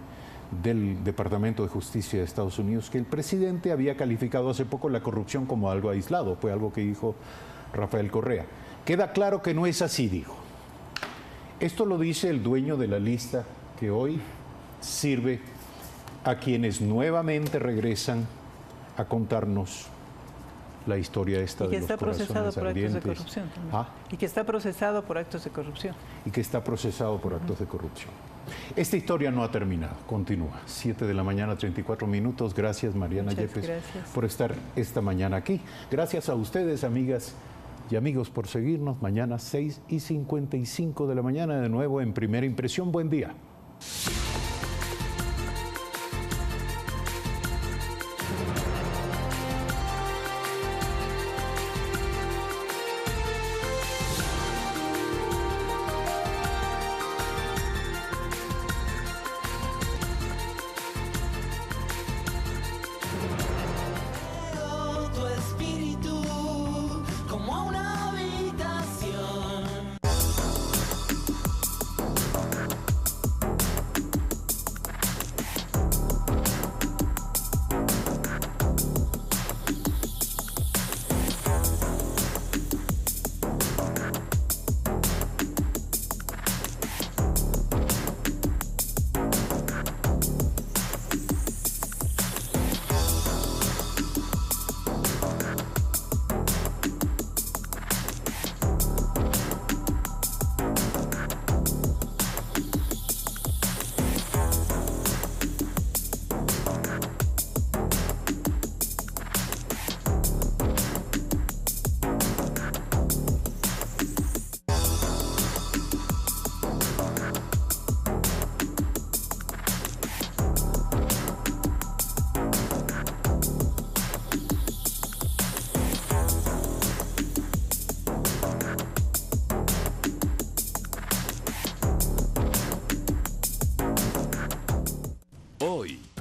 del Departamento de Justicia de Estados Unidos que el presidente había calificado hace poco la corrupción como algo aislado. Fue algo que dijo Rafael Correa. Queda claro que no es así, dijo. Esto lo dice el dueño de la lista que hoy sirve a quienes nuevamente regresan a contarnos la historia esta de los corazones ardientes. Y que está procesado por actos de corrupción también. Y que está procesado por actos de corrupción. Y que está procesado por actos de corrupción. Esta historia no ha terminado, continúa. 7 de la mañana, 34 minutos. Gracias, Mariana Yepes, por estar esta mañana aquí. Gracias a ustedes, amigas y amigos, por seguirnos. Mañana 6:55 de la mañana, de nuevo en Primera Impresión. Buen día.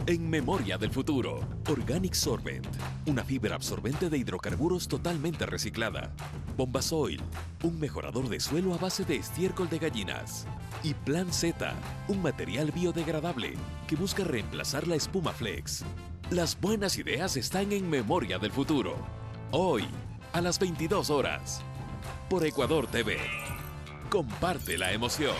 En Memoria del Futuro, Organic Sorbent, una fibra absorbente de hidrocarburos totalmente reciclada. Bombasoil, un mejorador de suelo a base de estiércol de gallinas. Y Plan Z, un material biodegradable que busca reemplazar la espuma Flex. Las buenas ideas están en Memoria del Futuro. Hoy, a las 22 horas, por Ecuador TV. Comparte la emoción.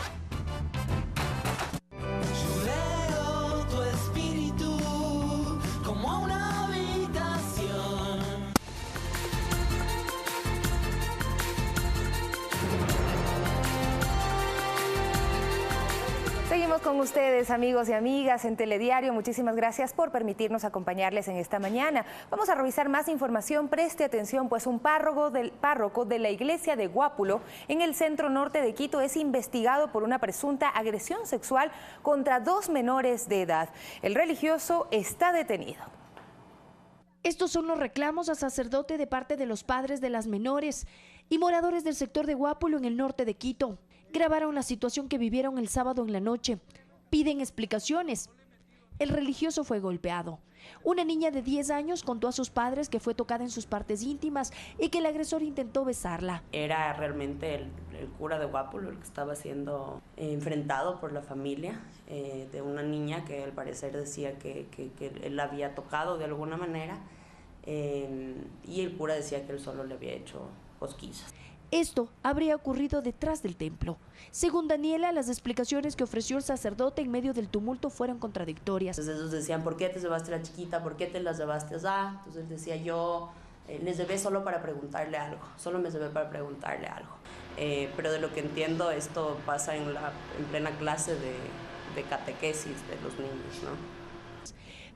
Seguimos con ustedes, amigos y amigas, en Telediario. Muchísimas gracias por permitirnos acompañarles en esta mañana. Vamos a revisar más información. Preste atención, pues un párroco de la iglesia de Guápulo, en el centro norte de Quito, es investigado por una presunta agresión sexual contra 2 menores de edad. El religioso está detenido. Estos son los reclamos a sacerdote de parte de los padres de las menores y moradores del sector de Guápulo, en el norte de Quito. Grabaron la situación que vivieron el sábado en la noche. Piden explicaciones. El religioso fue golpeado. Una niña de 10 años contó a sus padres que fue tocada en sus partes íntimas y que el agresor intentó besarla. Era realmente el cura de Guápulo el que estaba siendo enfrentado por la familia de una niña que al parecer decía que él la había tocado de alguna manera y el cura decía que él solo le había hecho cosquillas. Esto habría ocurrido detrás del templo. Según Daniela, las explicaciones que ofreció el sacerdote en medio del tumulto fueron contradictorias. Entonces ellos decían, ¿por qué te llevaste a la chiquita? ¿Por qué te la llevaste allá? Entonces él decía, yo les llevé solo para preguntarle algo, solo me llevé para preguntarle algo. Pero de lo que entiendo, esto pasa en plena clase de catequesis de los niños, ¿no?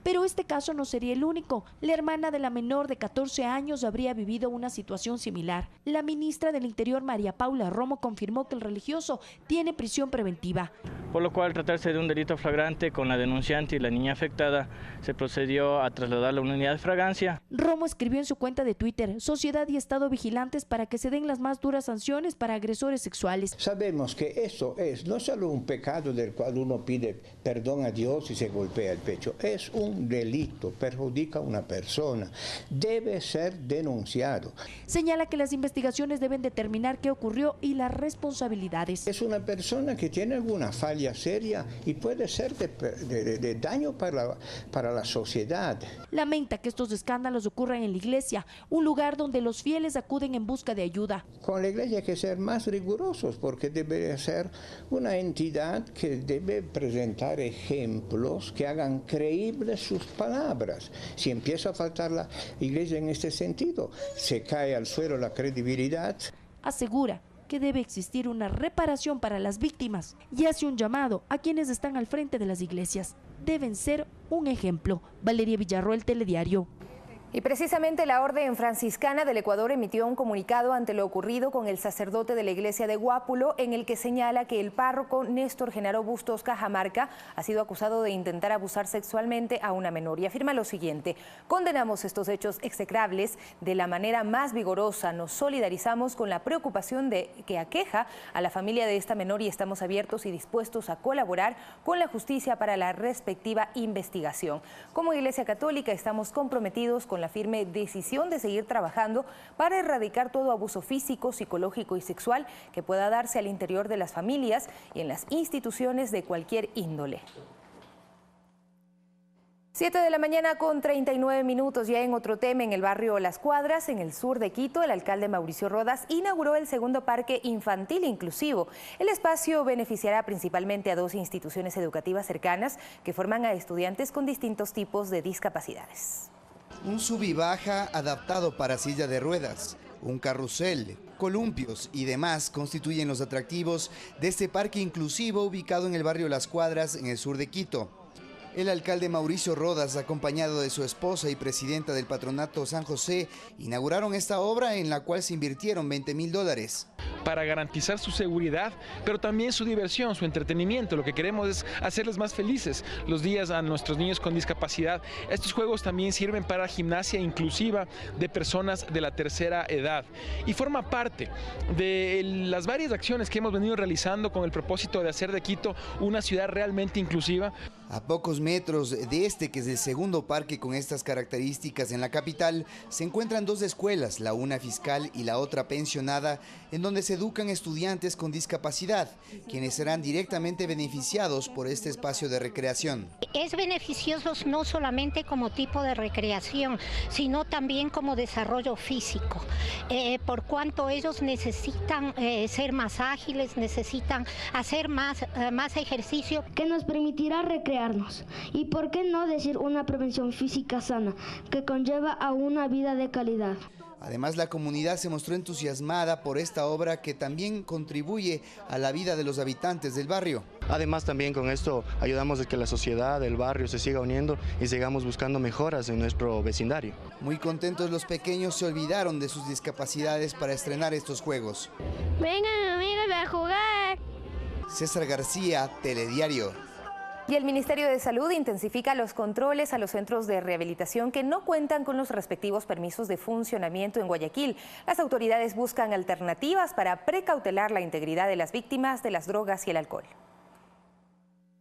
Pero este caso no sería el único. La hermana de la menor de 14 años habría vivido una situación similar. La ministra del Interior, María Paula Romo, confirmó que el religioso tiene prisión preventiva. Por lo cual, tratarse de un delito flagrante con la denunciante y la niña afectada, se procedió a trasladarla a una unidad de fragancia. Romo escribió en su cuenta de Twitter: sociedad y Estado vigilantes para que se den las más duras sanciones para agresores sexuales. Sabemos que eso es no solo un pecado del cual uno pide perdón a Dios y se golpea el pecho, es un delito, perjudica a una persona, debe ser denunciado. Señala que las investigaciones deben determinar qué ocurrió y las responsabilidades. Es una persona que tiene alguna falla seria y puede ser de daño para la sociedad. Lamenta que estos escándalos ocurran en la iglesia, un lugar donde los fieles acuden en busca de ayuda. Con la iglesia hay que ser más rigurosos porque debe ser una entidad que debe presentar ejemplos que hagan creíbles sus palabras. Si empieza a faltar la iglesia en este sentido, se cae al suelo la credibilidad. Asegura que debe existir una reparación para las víctimas y hace un llamado a quienes están al frente de las iglesias. Deben ser un ejemplo. Valeria Villarroel, Telediario. Y precisamente la Orden Franciscana del Ecuador emitió un comunicado ante lo ocurrido con el sacerdote de la iglesia de Guápulo, en el que señala que el párroco Néstor Genaro Bustos Cajamarca ha sido acusado de intentar abusar sexualmente a una menor y afirma lo siguiente: condenamos estos hechos execrables de la manera más vigorosa, nos solidarizamos con la preocupación que aqueja a la familia de esta menor y estamos abiertos y dispuestos a colaborar con la justicia para la respectiva investigación. Como Iglesia Católica estamos comprometidos con la firme decisión de seguir trabajando para erradicar todo abuso físico, psicológico y sexual que pueda darse al interior de las familias y en las instituciones de cualquier índole. 7 de la mañana con 39 minutos. Ya en otro tema, en el barrio Las Cuadras, en el sur de Quito, el alcalde Mauricio Rodas inauguró el segundo parque infantil inclusivo. El espacio beneficiará principalmente a 2 instituciones educativas cercanas que forman a estudiantes con distintos tipos de discapacidades. Un sub y baja adaptado para silla de ruedas, un carrusel, columpios y demás constituyen los atractivos de este parque inclusivo ubicado en el barrio Las Cuadras, en el sur de Quito. El alcalde Mauricio Rodas, acompañado de su esposa y presidenta del patronato San José, inauguraron esta obra en la cual se invirtieron $20.000. Para garantizar su seguridad, pero también su diversión, su entretenimiento. Lo que queremos es hacerles más felices los días a nuestros niños con discapacidad. Estos juegos también sirven para gimnasia inclusiva de personas de la tercera edad y forma parte de las varias acciones que hemos venido realizando con el propósito de hacer de Quito una ciudad realmente inclusiva. A pocos metros de este, que es el segundo parque con estas características en la capital, se encuentran 2 escuelas, la una fiscal y la otra pensionada, en donde se educan estudiantes con discapacidad, quienes serán directamente beneficiados por este espacio de recreación. Es beneficioso no solamente como tipo de recreación, sino también como desarrollo físico, por cuanto ellos necesitan ser más ágiles, necesitan hacer más ejercicio. Que nos permitirá recrearnos y, por qué no decir, una prevención física sana que conlleva a una vida de calidad. Además, la comunidad se mostró entusiasmada por esta obra que también contribuye a la vida de los habitantes del barrio. Además, también con esto ayudamos a que la sociedad, el barrio se siga uniendo y sigamos buscando mejoras en nuestro vecindario. Muy contentos los pequeños se olvidaron de sus discapacidades para estrenar estos juegos. Vengan amigos a jugar. César García, Telediario. Y el Ministerio de Salud intensifica los controles a los centros de rehabilitación que no cuentan con los respectivos permisos de funcionamiento en Guayaquil. Las autoridades buscan alternativas para precautelar la integridad de las víctimas de las drogas y el alcohol.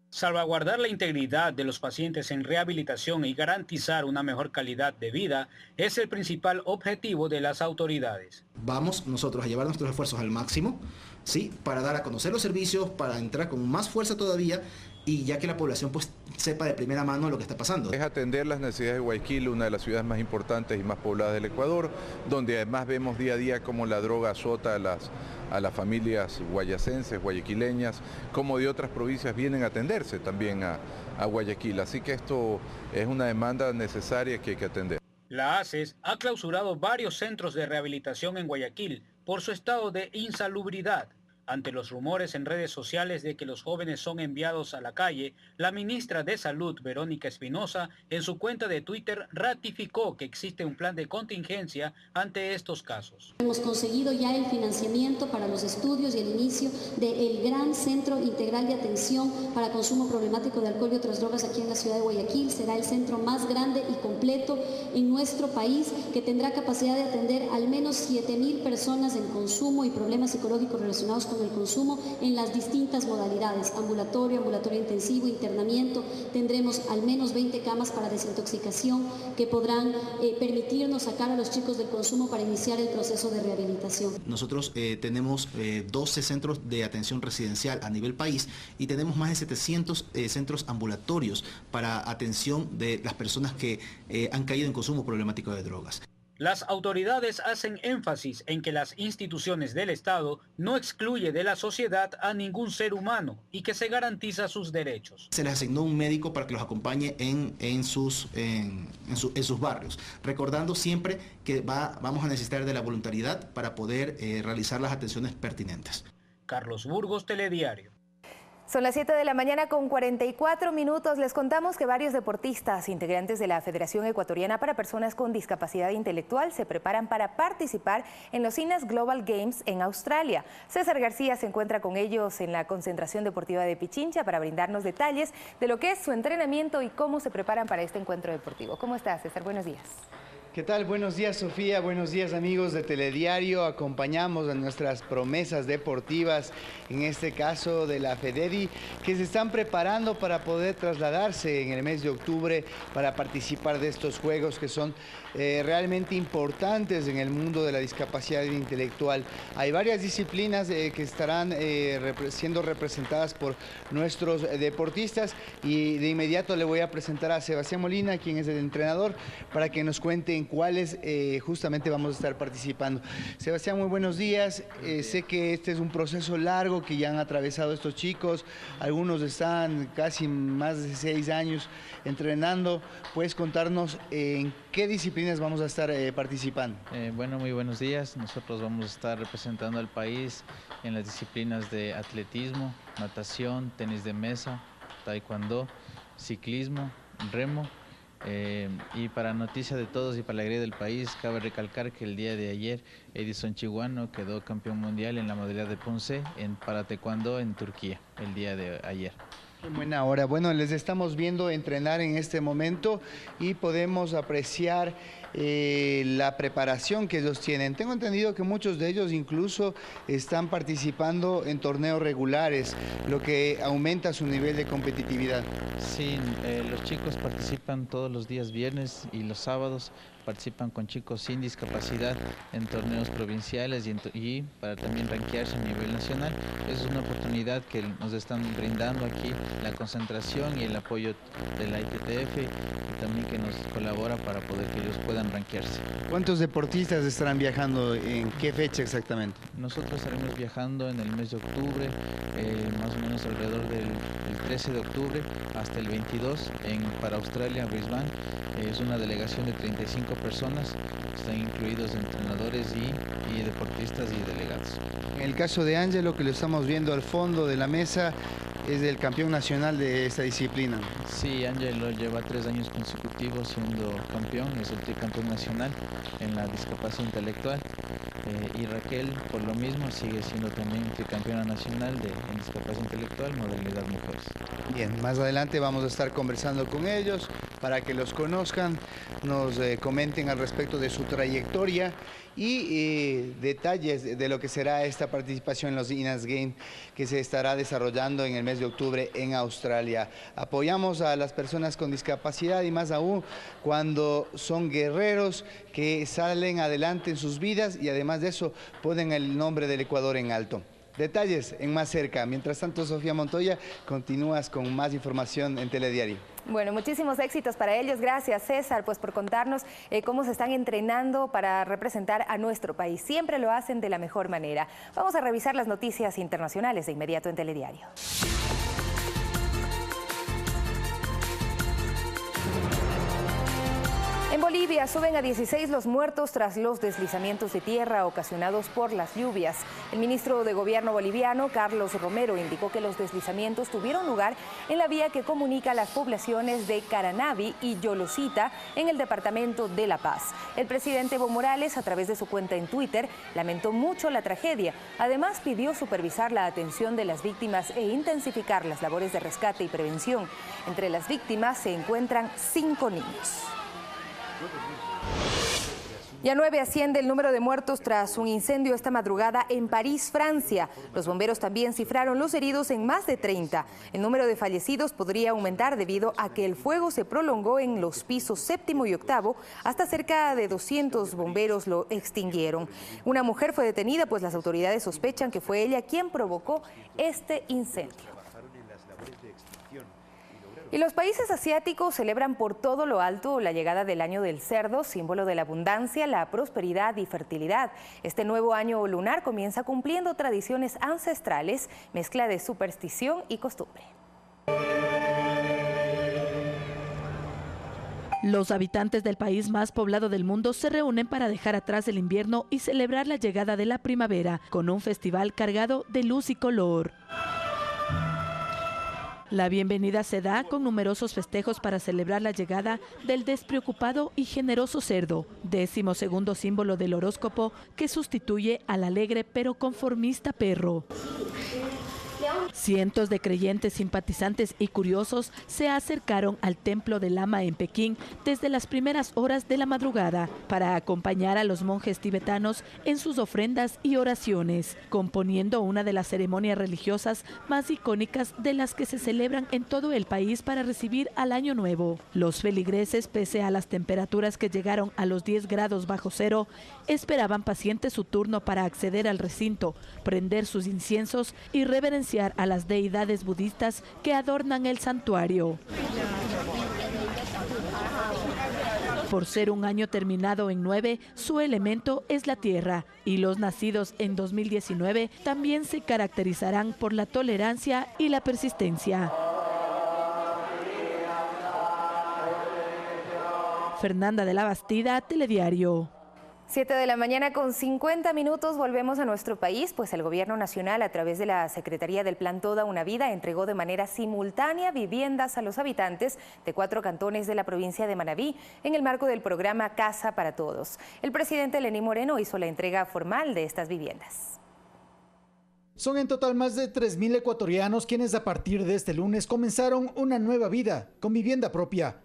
Salvaguardar la integridad de los pacientes en rehabilitación y garantizar una mejor calidad de vida es el principal objetivo de las autoridades. Vamos nosotros a llevar nuestros esfuerzos al máximo, ¿sí?, para dar a conocer los servicios, para entrar con más fuerza todavía y ya que la población pues sepa de primera mano lo que está pasando. Es atender las necesidades de Guayaquil, una de las ciudades más importantes y más pobladas del Ecuador, donde además vemos día a día cómo la droga azota a las familias guayacenses, guayaquileñas, como de otras provincias vienen a atenderse también a Guayaquil. Así que esto es una demanda necesaria que hay que atender. La ACES ha clausurado varios centros de rehabilitación en Guayaquil por su estado de insalubridad. Ante los rumores en redes sociales de que los jóvenes son enviados a la calle, la ministra de Salud, Verónica Espinosa, en su cuenta de Twitter ratificó que existe un plan de contingencia ante estos casos. Hemos conseguido ya el financiamiento para los estudios y el inicio del gran centro integral de atención para consumo problemático de alcohol y otras drogas aquí en la ciudad de Guayaquil. Será el centro más grande y completo en nuestro país, que tendrá capacidad de atender al menos 7.000 personas en consumo y problemas psicológicos relacionados con el consumo en las distintas modalidades, ambulatorio, ambulatorio intensivo, internamiento. Tendremos al menos 20 camas para desintoxicación que podrán permitirnos sacar a los chicos del consumo para iniciar el proceso de rehabilitación. Nosotros tenemos 12 centros de atención residencial a nivel país y tenemos más de 700 centros ambulatorios para atención de las personas que han caído en consumo problemático de drogas. Las autoridades hacen énfasis en que las instituciones del Estado no excluye de la sociedad a ningún ser humano y que se garantiza sus derechos. Se les asignó un médico para que los acompañe en sus barrios, recordando siempre que vamos a necesitar de la voluntariedad para poder realizar las atenciones pertinentes. Carlos Burgos, Telediario. Son las 7 de la mañana con 44 minutos. Les contamos que varios deportistas integrantes de la Federación Ecuatoriana para Personas con Discapacidad Intelectual se preparan para participar en los INAS Global Games en Australia. César García se encuentra con ellos en la concentración deportiva de Pichincha para brindarnos detalles de lo que es su entrenamiento y cómo se preparan para este encuentro deportivo. ¿Cómo estás, César? Buenos días. ¿Qué tal? Buenos días, Sofía. Buenos días, amigos de Telediario. Acompañamos a nuestras promesas deportivas, en este caso de la FEDEDI, que se están preparando para poder trasladarse en el mes de octubre para participar de estos juegos que son realmente importantes en el mundo de la discapacidad intelectual. Hay varias disciplinas que estarán siendo representadas por nuestros deportistas y de inmediato le voy a presentar a Sebastián Molina, quien es el entrenador, para que nos cuente en cuáles justamente vamos a estar participando. Sebastián, muy buenos días. Sé que este es un proceso largo que ya han atravesado estos chicos. Algunos están casi más de 6 años entrenando. ¿Puedes contarnos en qué disciplinas vamos a estar participando? Bueno, muy buenos días. Nosotros vamos a estar representando al país en las disciplinas de atletismo, natación, tenis de mesa, taekwondo, ciclismo, remo. Y para noticia de todos y para la alegría del país, cabe recalcar que el día de ayer Edison Chiguano quedó campeón mundial en la modalidad de Punce para taekwondo en Turquía, el día de ayer. En buena hora. Bueno, les estamos viendo entrenar en este momento y podemos apreciar la preparación que ellos tienen. Tengo entendido que muchos de ellos incluso están participando en torneos regulares, lo que aumenta su nivel de competitividad. Sí, los chicos participan todos los días viernes y los sábados, participan con chicos sin discapacidad en torneos provinciales y para también rankearse a nivel nacional. Es una oportunidad que nos están brindando aquí la concentración y el apoyo de la ITTF y también que nos colabora para poder que ellos puedan rankearse. ¿Cuántos deportistas estarán viajando? ¿En qué fecha exactamente? Nosotros estaremos viajando en el mes de octubre, más o menos alrededor del 13 de octubre hasta el 22 para Australia, Brisbane. Es una delegación de 35 personas, están incluidos entrenadores y deportistas y delegados. En el caso de Ángelo, que lo estamos viendo al fondo de la mesa, es el campeón nacional de esta disciplina. Sí, Ángelo lleva 3 años consecutivos siendo campeón, es el tricampeón nacional en la discapacidad intelectual. Y Raquel, por lo mismo, sigue siendo también tricampeona nacional en discapacidad intelectual, modalidad mujeres. Bien, más adelante vamos a estar conversando con ellos para que los conozcan, nos comenten al respecto de su trayectoria y detalles de lo que será esta participación en los INAS Games que se estará desarrollando en el mes de octubre en Australia. Apoyamos a las personas con discapacidad y más aún cuando son guerreros que salen adelante en sus vidas y además de eso ponen el nombre del Ecuador en alto. Detalles en Más Cerca. Mientras tanto, Sofía Montoya, continúas con más información en Telediario. Bueno, muchísimos éxitos para ellos. Gracias, César, pues por contarnos cómo se están entrenando para representar a nuestro país. Siempre lo hacen de la mejor manera. Vamos a revisar las noticias internacionales de inmediato en Telediario. En Bolivia suben a 16 los muertos tras los deslizamientos de tierra ocasionados por las lluvias. El ministro de Gobierno boliviano, Carlos Romero, indicó que los deslizamientos tuvieron lugar en la vía que comunica las poblaciones de Caranavi y Yolocita en el departamento de La Paz. El presidente Evo Morales, a través de su cuenta en Twitter, lamentó mucho la tragedia. Además, pidió supervisar la atención de las víctimas e intensificar las labores de rescate y prevención. Entre las víctimas se encuentran 5 niños. Ya 9 asciende el número de muertos tras un incendio esta madrugada en París, Francia. Los bomberos también cifraron los heridos en más de 30. El número de fallecidos podría aumentar debido a que el fuego se prolongó en los pisos 7º y 8º. Hasta cerca de 200 bomberos lo extinguieron. Una mujer fue detenida, pues las autoridades sospechan que fue ella quien provocó este incendio. Y los países asiáticos celebran por todo lo alto la llegada del año del cerdo, símbolo de la abundancia, la prosperidad y fertilidad. Este nuevo año lunar comienza cumpliendo tradiciones ancestrales, mezcla de superstición y costumbre. Los habitantes del país más poblado del mundo se reúnen para dejar atrás el invierno y celebrar la llegada de la primavera con un festival cargado de luz y color. La bienvenida se da con numerosos festejos para celebrar la llegada del despreocupado y generoso cerdo, 12º símbolo del horóscopo que sustituye al alegre pero conformista perro. Cientos de creyentes, simpatizantes y curiosos se acercaron al templo de Lama en Pekín desde las primeras horas de la madrugada para acompañar a los monjes tibetanos en sus ofrendas y oraciones, componiendo una de las ceremonias religiosas más icónicas de las que se celebran en todo el país para recibir al Año Nuevo. Los feligreses, pese a las temperaturas que llegaron a los 10 grados bajo cero, esperaban pacientes su turno para acceder al recinto, prender sus inciensos y reverenciar a las deidades budistas que adornan el santuario. Por ser un año terminado en 9, su elemento es la tierra y los nacidos en 2019 también se caracterizarán por la tolerancia y la persistencia. Fernanda de la Bastida, Telediario. 7 de la mañana con 50 minutos, volvemos a nuestro país, pues el Gobierno Nacional, a través de la Secretaría del Plan Toda una Vida, entregó de manera simultánea viviendas a los habitantes de 4 cantones de la provincia de Manabí, en el marco del programa Casa para Todos. El presidente Lenín Moreno hizo la entrega formal de estas viviendas. Son en total más de 3.000 ecuatorianos quienes a partir de este lunes comenzaron una nueva vida con vivienda propia.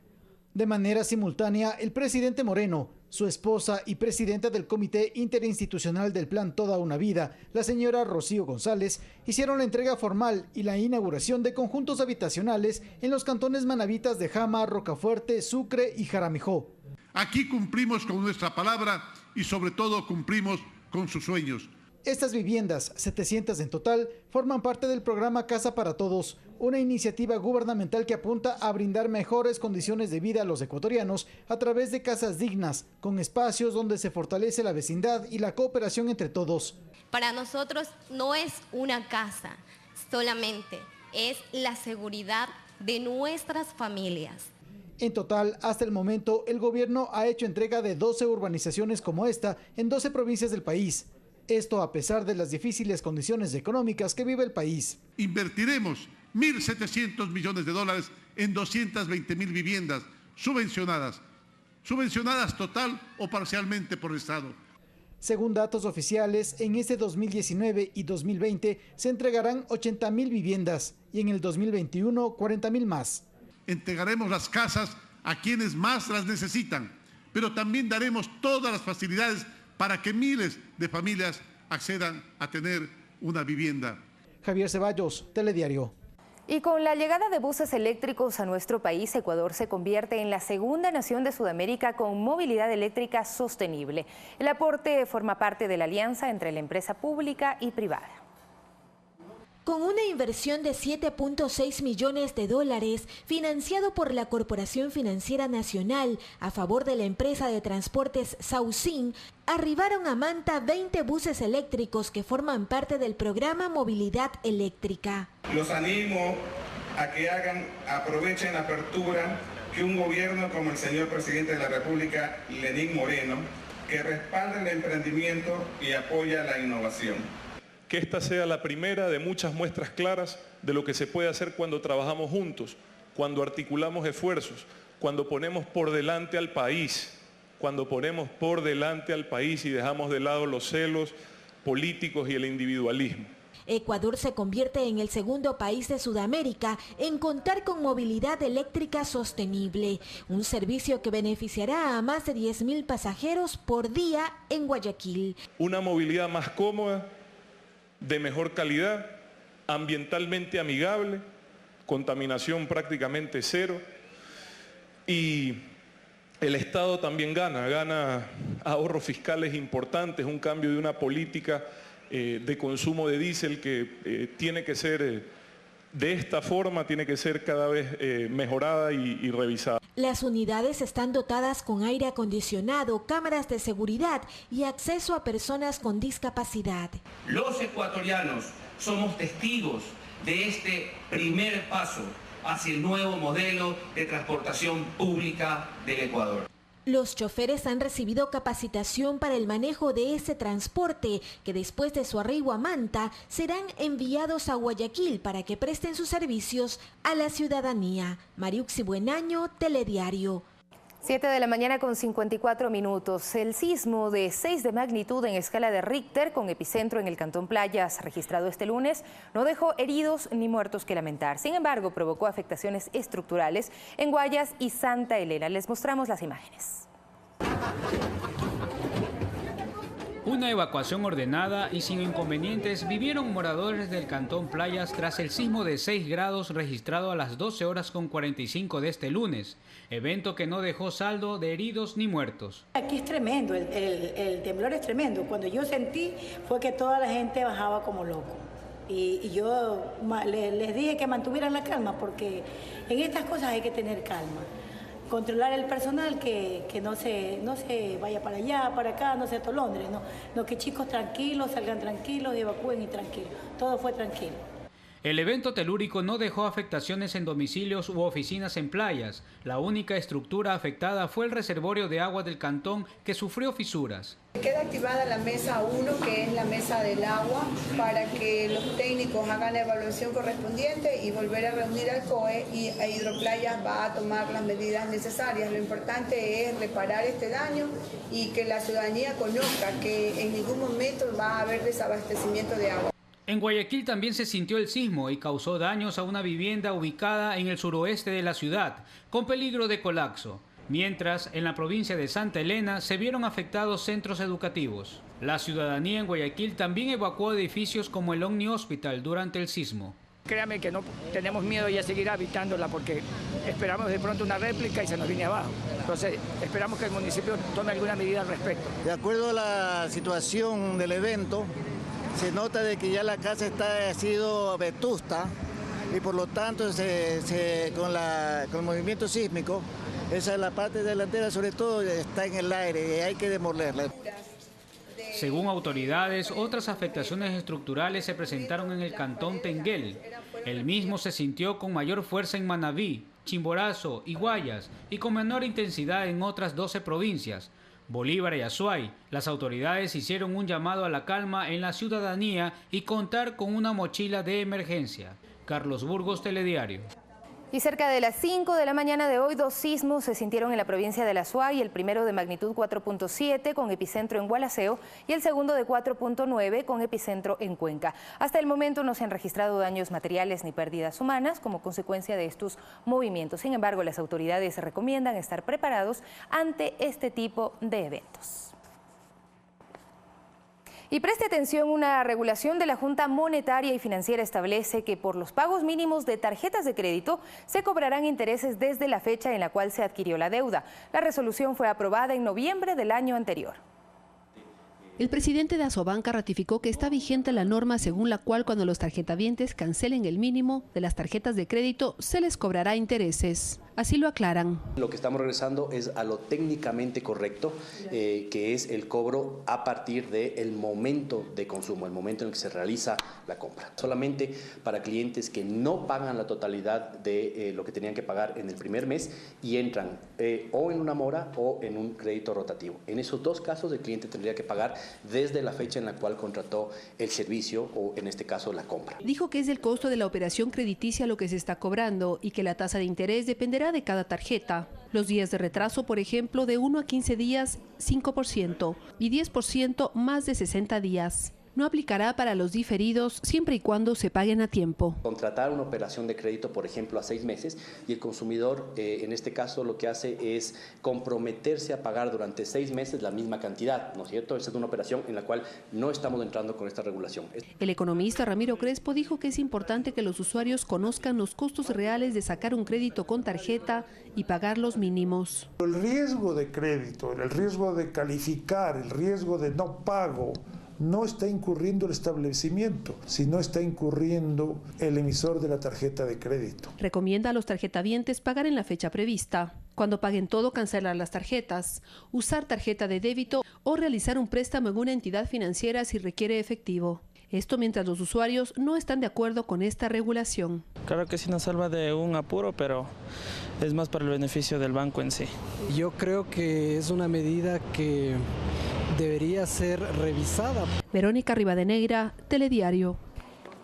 De manera simultánea, el presidente Moreno, su esposa y presidenta del Comité Interinstitucional del Plan Toda una Vida, la señora Rocío González, hicieron la entrega formal y la inauguración de conjuntos habitacionales en los cantones manabitas de Jama, Rocafuerte, Sucre y Jaramijó. Aquí cumplimos con nuestra palabra y sobre todo cumplimos con sus sueños. Estas viviendas, 700 en total, forman parte del programa Casa para Todos, una iniciativa gubernamental que apunta a brindar mejores condiciones de vida a los ecuatorianos a través de casas dignas, con espacios donde se fortalece la vecindad y la cooperación entre todos. Para nosotros no es una casa solamente, es la seguridad de nuestras familias. En total, hasta el momento, el gobierno ha hecho entrega de 12 urbanizaciones como esta en 12 provincias del país. Esto a pesar de las difíciles condiciones económicas que vive el país. Invertiremos $1.700 millones en 220.000 viviendas subvencionadas total o parcialmente por el Estado. Según datos oficiales, en este 2019 y 2020 se entregarán 80.000 viviendas y en el 2021 40.000 más. Entregaremos las casas a quienes más las necesitan, pero también daremos todas las facilidades para que miles de familias accedan a tener una vivienda. Javier Ceballos, Telediario. Y con la llegada de buses eléctricos a nuestro país, Ecuador se convierte en la segunda nación de Sudamérica con movilidad eléctrica sostenible. El aporte forma parte de la alianza entre la empresa pública y privada. Con una inversión de $7.6 millones, financiado por la Corporación Financiera Nacional a favor de la empresa de transportes Saucin, arribaron a Manta 20 buses eléctricos que forman parte del programa Movilidad Eléctrica. Los animo a que aprovechen la apertura que un gobierno como el señor presidente de la República, Lenín Moreno, que respalda el emprendimiento y apoya la innovación. Que esta sea la primera de muchas muestras claras de lo que se puede hacer cuando trabajamos juntos, cuando articulamos esfuerzos, cuando ponemos por delante al país, y dejamos de lado los celos políticos y el individualismo. Ecuador se convierte en el segundo país de Sudamérica en contar con movilidad eléctrica sostenible, un servicio que beneficiará a más de 10.000 pasajeros por día en Guayaquil. Una movilidad más cómoda, de mejor calidad, ambientalmente amigable, contaminación prácticamente cero, y el Estado también gana ahorros fiscales importantes, un cambio de una política de consumo de diésel que tiene que ser de esta forma, tiene que ser cada vez mejorada y revisada. Las unidades están dotadas con aire acondicionado, cámaras de seguridad y acceso a personas con discapacidad. Los ecuatorianos somos testigos de este primer paso hacia el nuevo modelo de transportación pública del Ecuador. Los choferes han recibido capacitación para el manejo de ese transporte, que después de su arribo a Manta serán enviados a Guayaquil para que presten sus servicios a la ciudadanía. Mariuxi Buenaño, Telediario. 7 de la mañana con 54 minutos. El sismo de 6 de magnitud en escala de Richter, con epicentro en el Cantón Playas, registrado este lunes, no dejó heridos ni muertos que lamentar. Sin embargo, provocó afectaciones estructurales en Guayas y Santa Elena. Les mostramos las imágenes. Una evacuación ordenada y sin inconvenientes vivieron moradores del Cantón Playas tras el sismo de 6 grados registrado a las 12:45 de este lunes, evento que no dejó saldo de heridos ni muertos. Aquí es tremendo, el temblor es tremendo. Cuando yo sentí fue que toda la gente bajaba como loco. Y yo les dije que mantuvieran la calma, porque en estas cosas hay que tener calma. Controlar el personal, que no se vaya para allá, para acá, no se atolondre, no, que chicos tranquilos, salgan tranquilos, evacúen y tranquilos. Todo fue tranquilo. El evento telúrico no dejó afectaciones en domicilios u oficinas en Playas. La única estructura afectada fue el reservorio de agua del cantón, que sufrió fisuras. Queda activada la mesa 1, que es la mesa del agua, para que los técnicos hagan la evaluación correspondiente y volver a reunir al COE, y Hidroplayas va a tomar las medidas necesarias. Lo importante es reparar este daño y que la ciudadanía conozca que en ningún momento va a haber desabastecimiento de agua. En Guayaquil también se sintió el sismo y causó daños a una vivienda ubicada en el suroeste de la ciudad, con peligro de colapso. Mientras, en la provincia de Santa Elena se vieron afectados centros educativos. La ciudadanía en Guayaquil también evacuó edificios como el Omni Hospital durante el sismo. Créame que no tenemos miedo ya a seguir habitándola, porque esperamos de pronto una réplica y se nos viene abajo. Entonces, esperamos que el municipio tome alguna medida al respecto. De acuerdo a la situación del evento, se nota de que ya la casa ha sido vetusta y por lo tanto con el movimiento sísmico, esa es la parte delantera, sobre todo está en el aire y hay que demolerla. Según autoridades, otras afectaciones estructurales se presentaron en el cantón Tenguel. El mismo se sintió con mayor fuerza en Manabí, Chimborazo y Guayas, y con menor intensidad en otras 12 provincias. Bolívar y Azuay, las autoridades hicieron un llamado a la calma en la ciudadanía y contar con una mochila de emergencia. Carlos Burgos, Telediario. Y cerca de las 5 de la mañana de hoy, 2 sismos se sintieron en la provincia del Azuay, el primero de magnitud 4.7 con epicentro en Gualaceo y el segundo de 4.9 con epicentro en Cuenca. Hasta el momento no se han registrado daños materiales ni pérdidas humanas como consecuencia de estos movimientos. Sin embargo, las autoridades recomiendan estar preparados ante este tipo de eventos. Y preste atención, una regulación de la Junta Monetaria y Financiera establece que por los pagos mínimos de tarjetas de crédito se cobrarán intereses desde la fecha en la cual se adquirió la deuda. La resolución fue aprobada en noviembre del año anterior. El presidente de Asobanca ratificó que está vigente la norma según la cual cuando los tarjetavientes cancelen el mínimo de las tarjetas de crédito se les cobrará intereses. Así lo aclaran. Lo que estamos regresando es a lo técnicamente correcto, que es el cobro a partir del momento de consumo, el momento en el que se realiza la compra. Solamente para clientes que no pagan la totalidad de lo que tenían que pagar en el primer mes y entran o en una mora o en un crédito rotativo. En esos dos casos el cliente tendría que pagar desde la fecha en la cual contrató el servicio o en este caso la compra. Dijo que es del costo de la operación crediticia lo que se está cobrando y que la tasa de interés dependerá de cada tarjeta. Los días de retraso, por ejemplo, de 1 a 15 días, 5% y 10% más de 60 días. No aplicará para los diferidos siempre y cuando se paguen a tiempo. Contratar una operación de crédito, por ejemplo, a 6 meses y el consumidor, en este caso, lo que hace es comprometerse a pagar durante 6 meses la misma cantidad, ¿no es cierto? Esa es una operación en la cual no estamos entrando con esta regulación. El economista Ramiro Crespo dijo que es importante que los usuarios conozcan los costos reales de sacar un crédito con tarjeta y pagar los mínimos. El riesgo de crédito, el riesgo de calificar, el riesgo de no pago, no está incurriendo el establecimiento, sino está incurriendo el emisor de la tarjeta de crédito. Recomienda a los tarjetavientes pagar en la fecha prevista. Cuando paguen todo, cancelar las tarjetas, usar tarjeta de débito o realizar un préstamo en una entidad financiera si requiere efectivo. Esto mientras los usuarios no están de acuerdo con esta regulación. Claro que sí nos salva de un apuro, pero es más para el beneficio del banco en sí. Yo creo que es una medida que debería ser revisada. Verónica Rivadeneira, Telediario.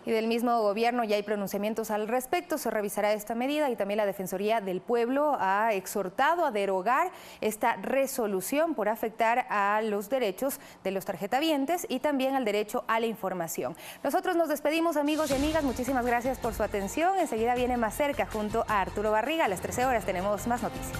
Y del mismo gobierno ya hay pronunciamientos al respecto, se revisará esta medida y también la Defensoría del Pueblo ha exhortado a derogar esta resolución por afectar a los derechos de los tarjetavientes y también al derecho a la información. Nosotros nos despedimos, amigos y amigas, muchísimas gracias por su atención. Enseguida viene Más Cerca junto a Arturo Barriga. A las 13 horas tenemos más noticias.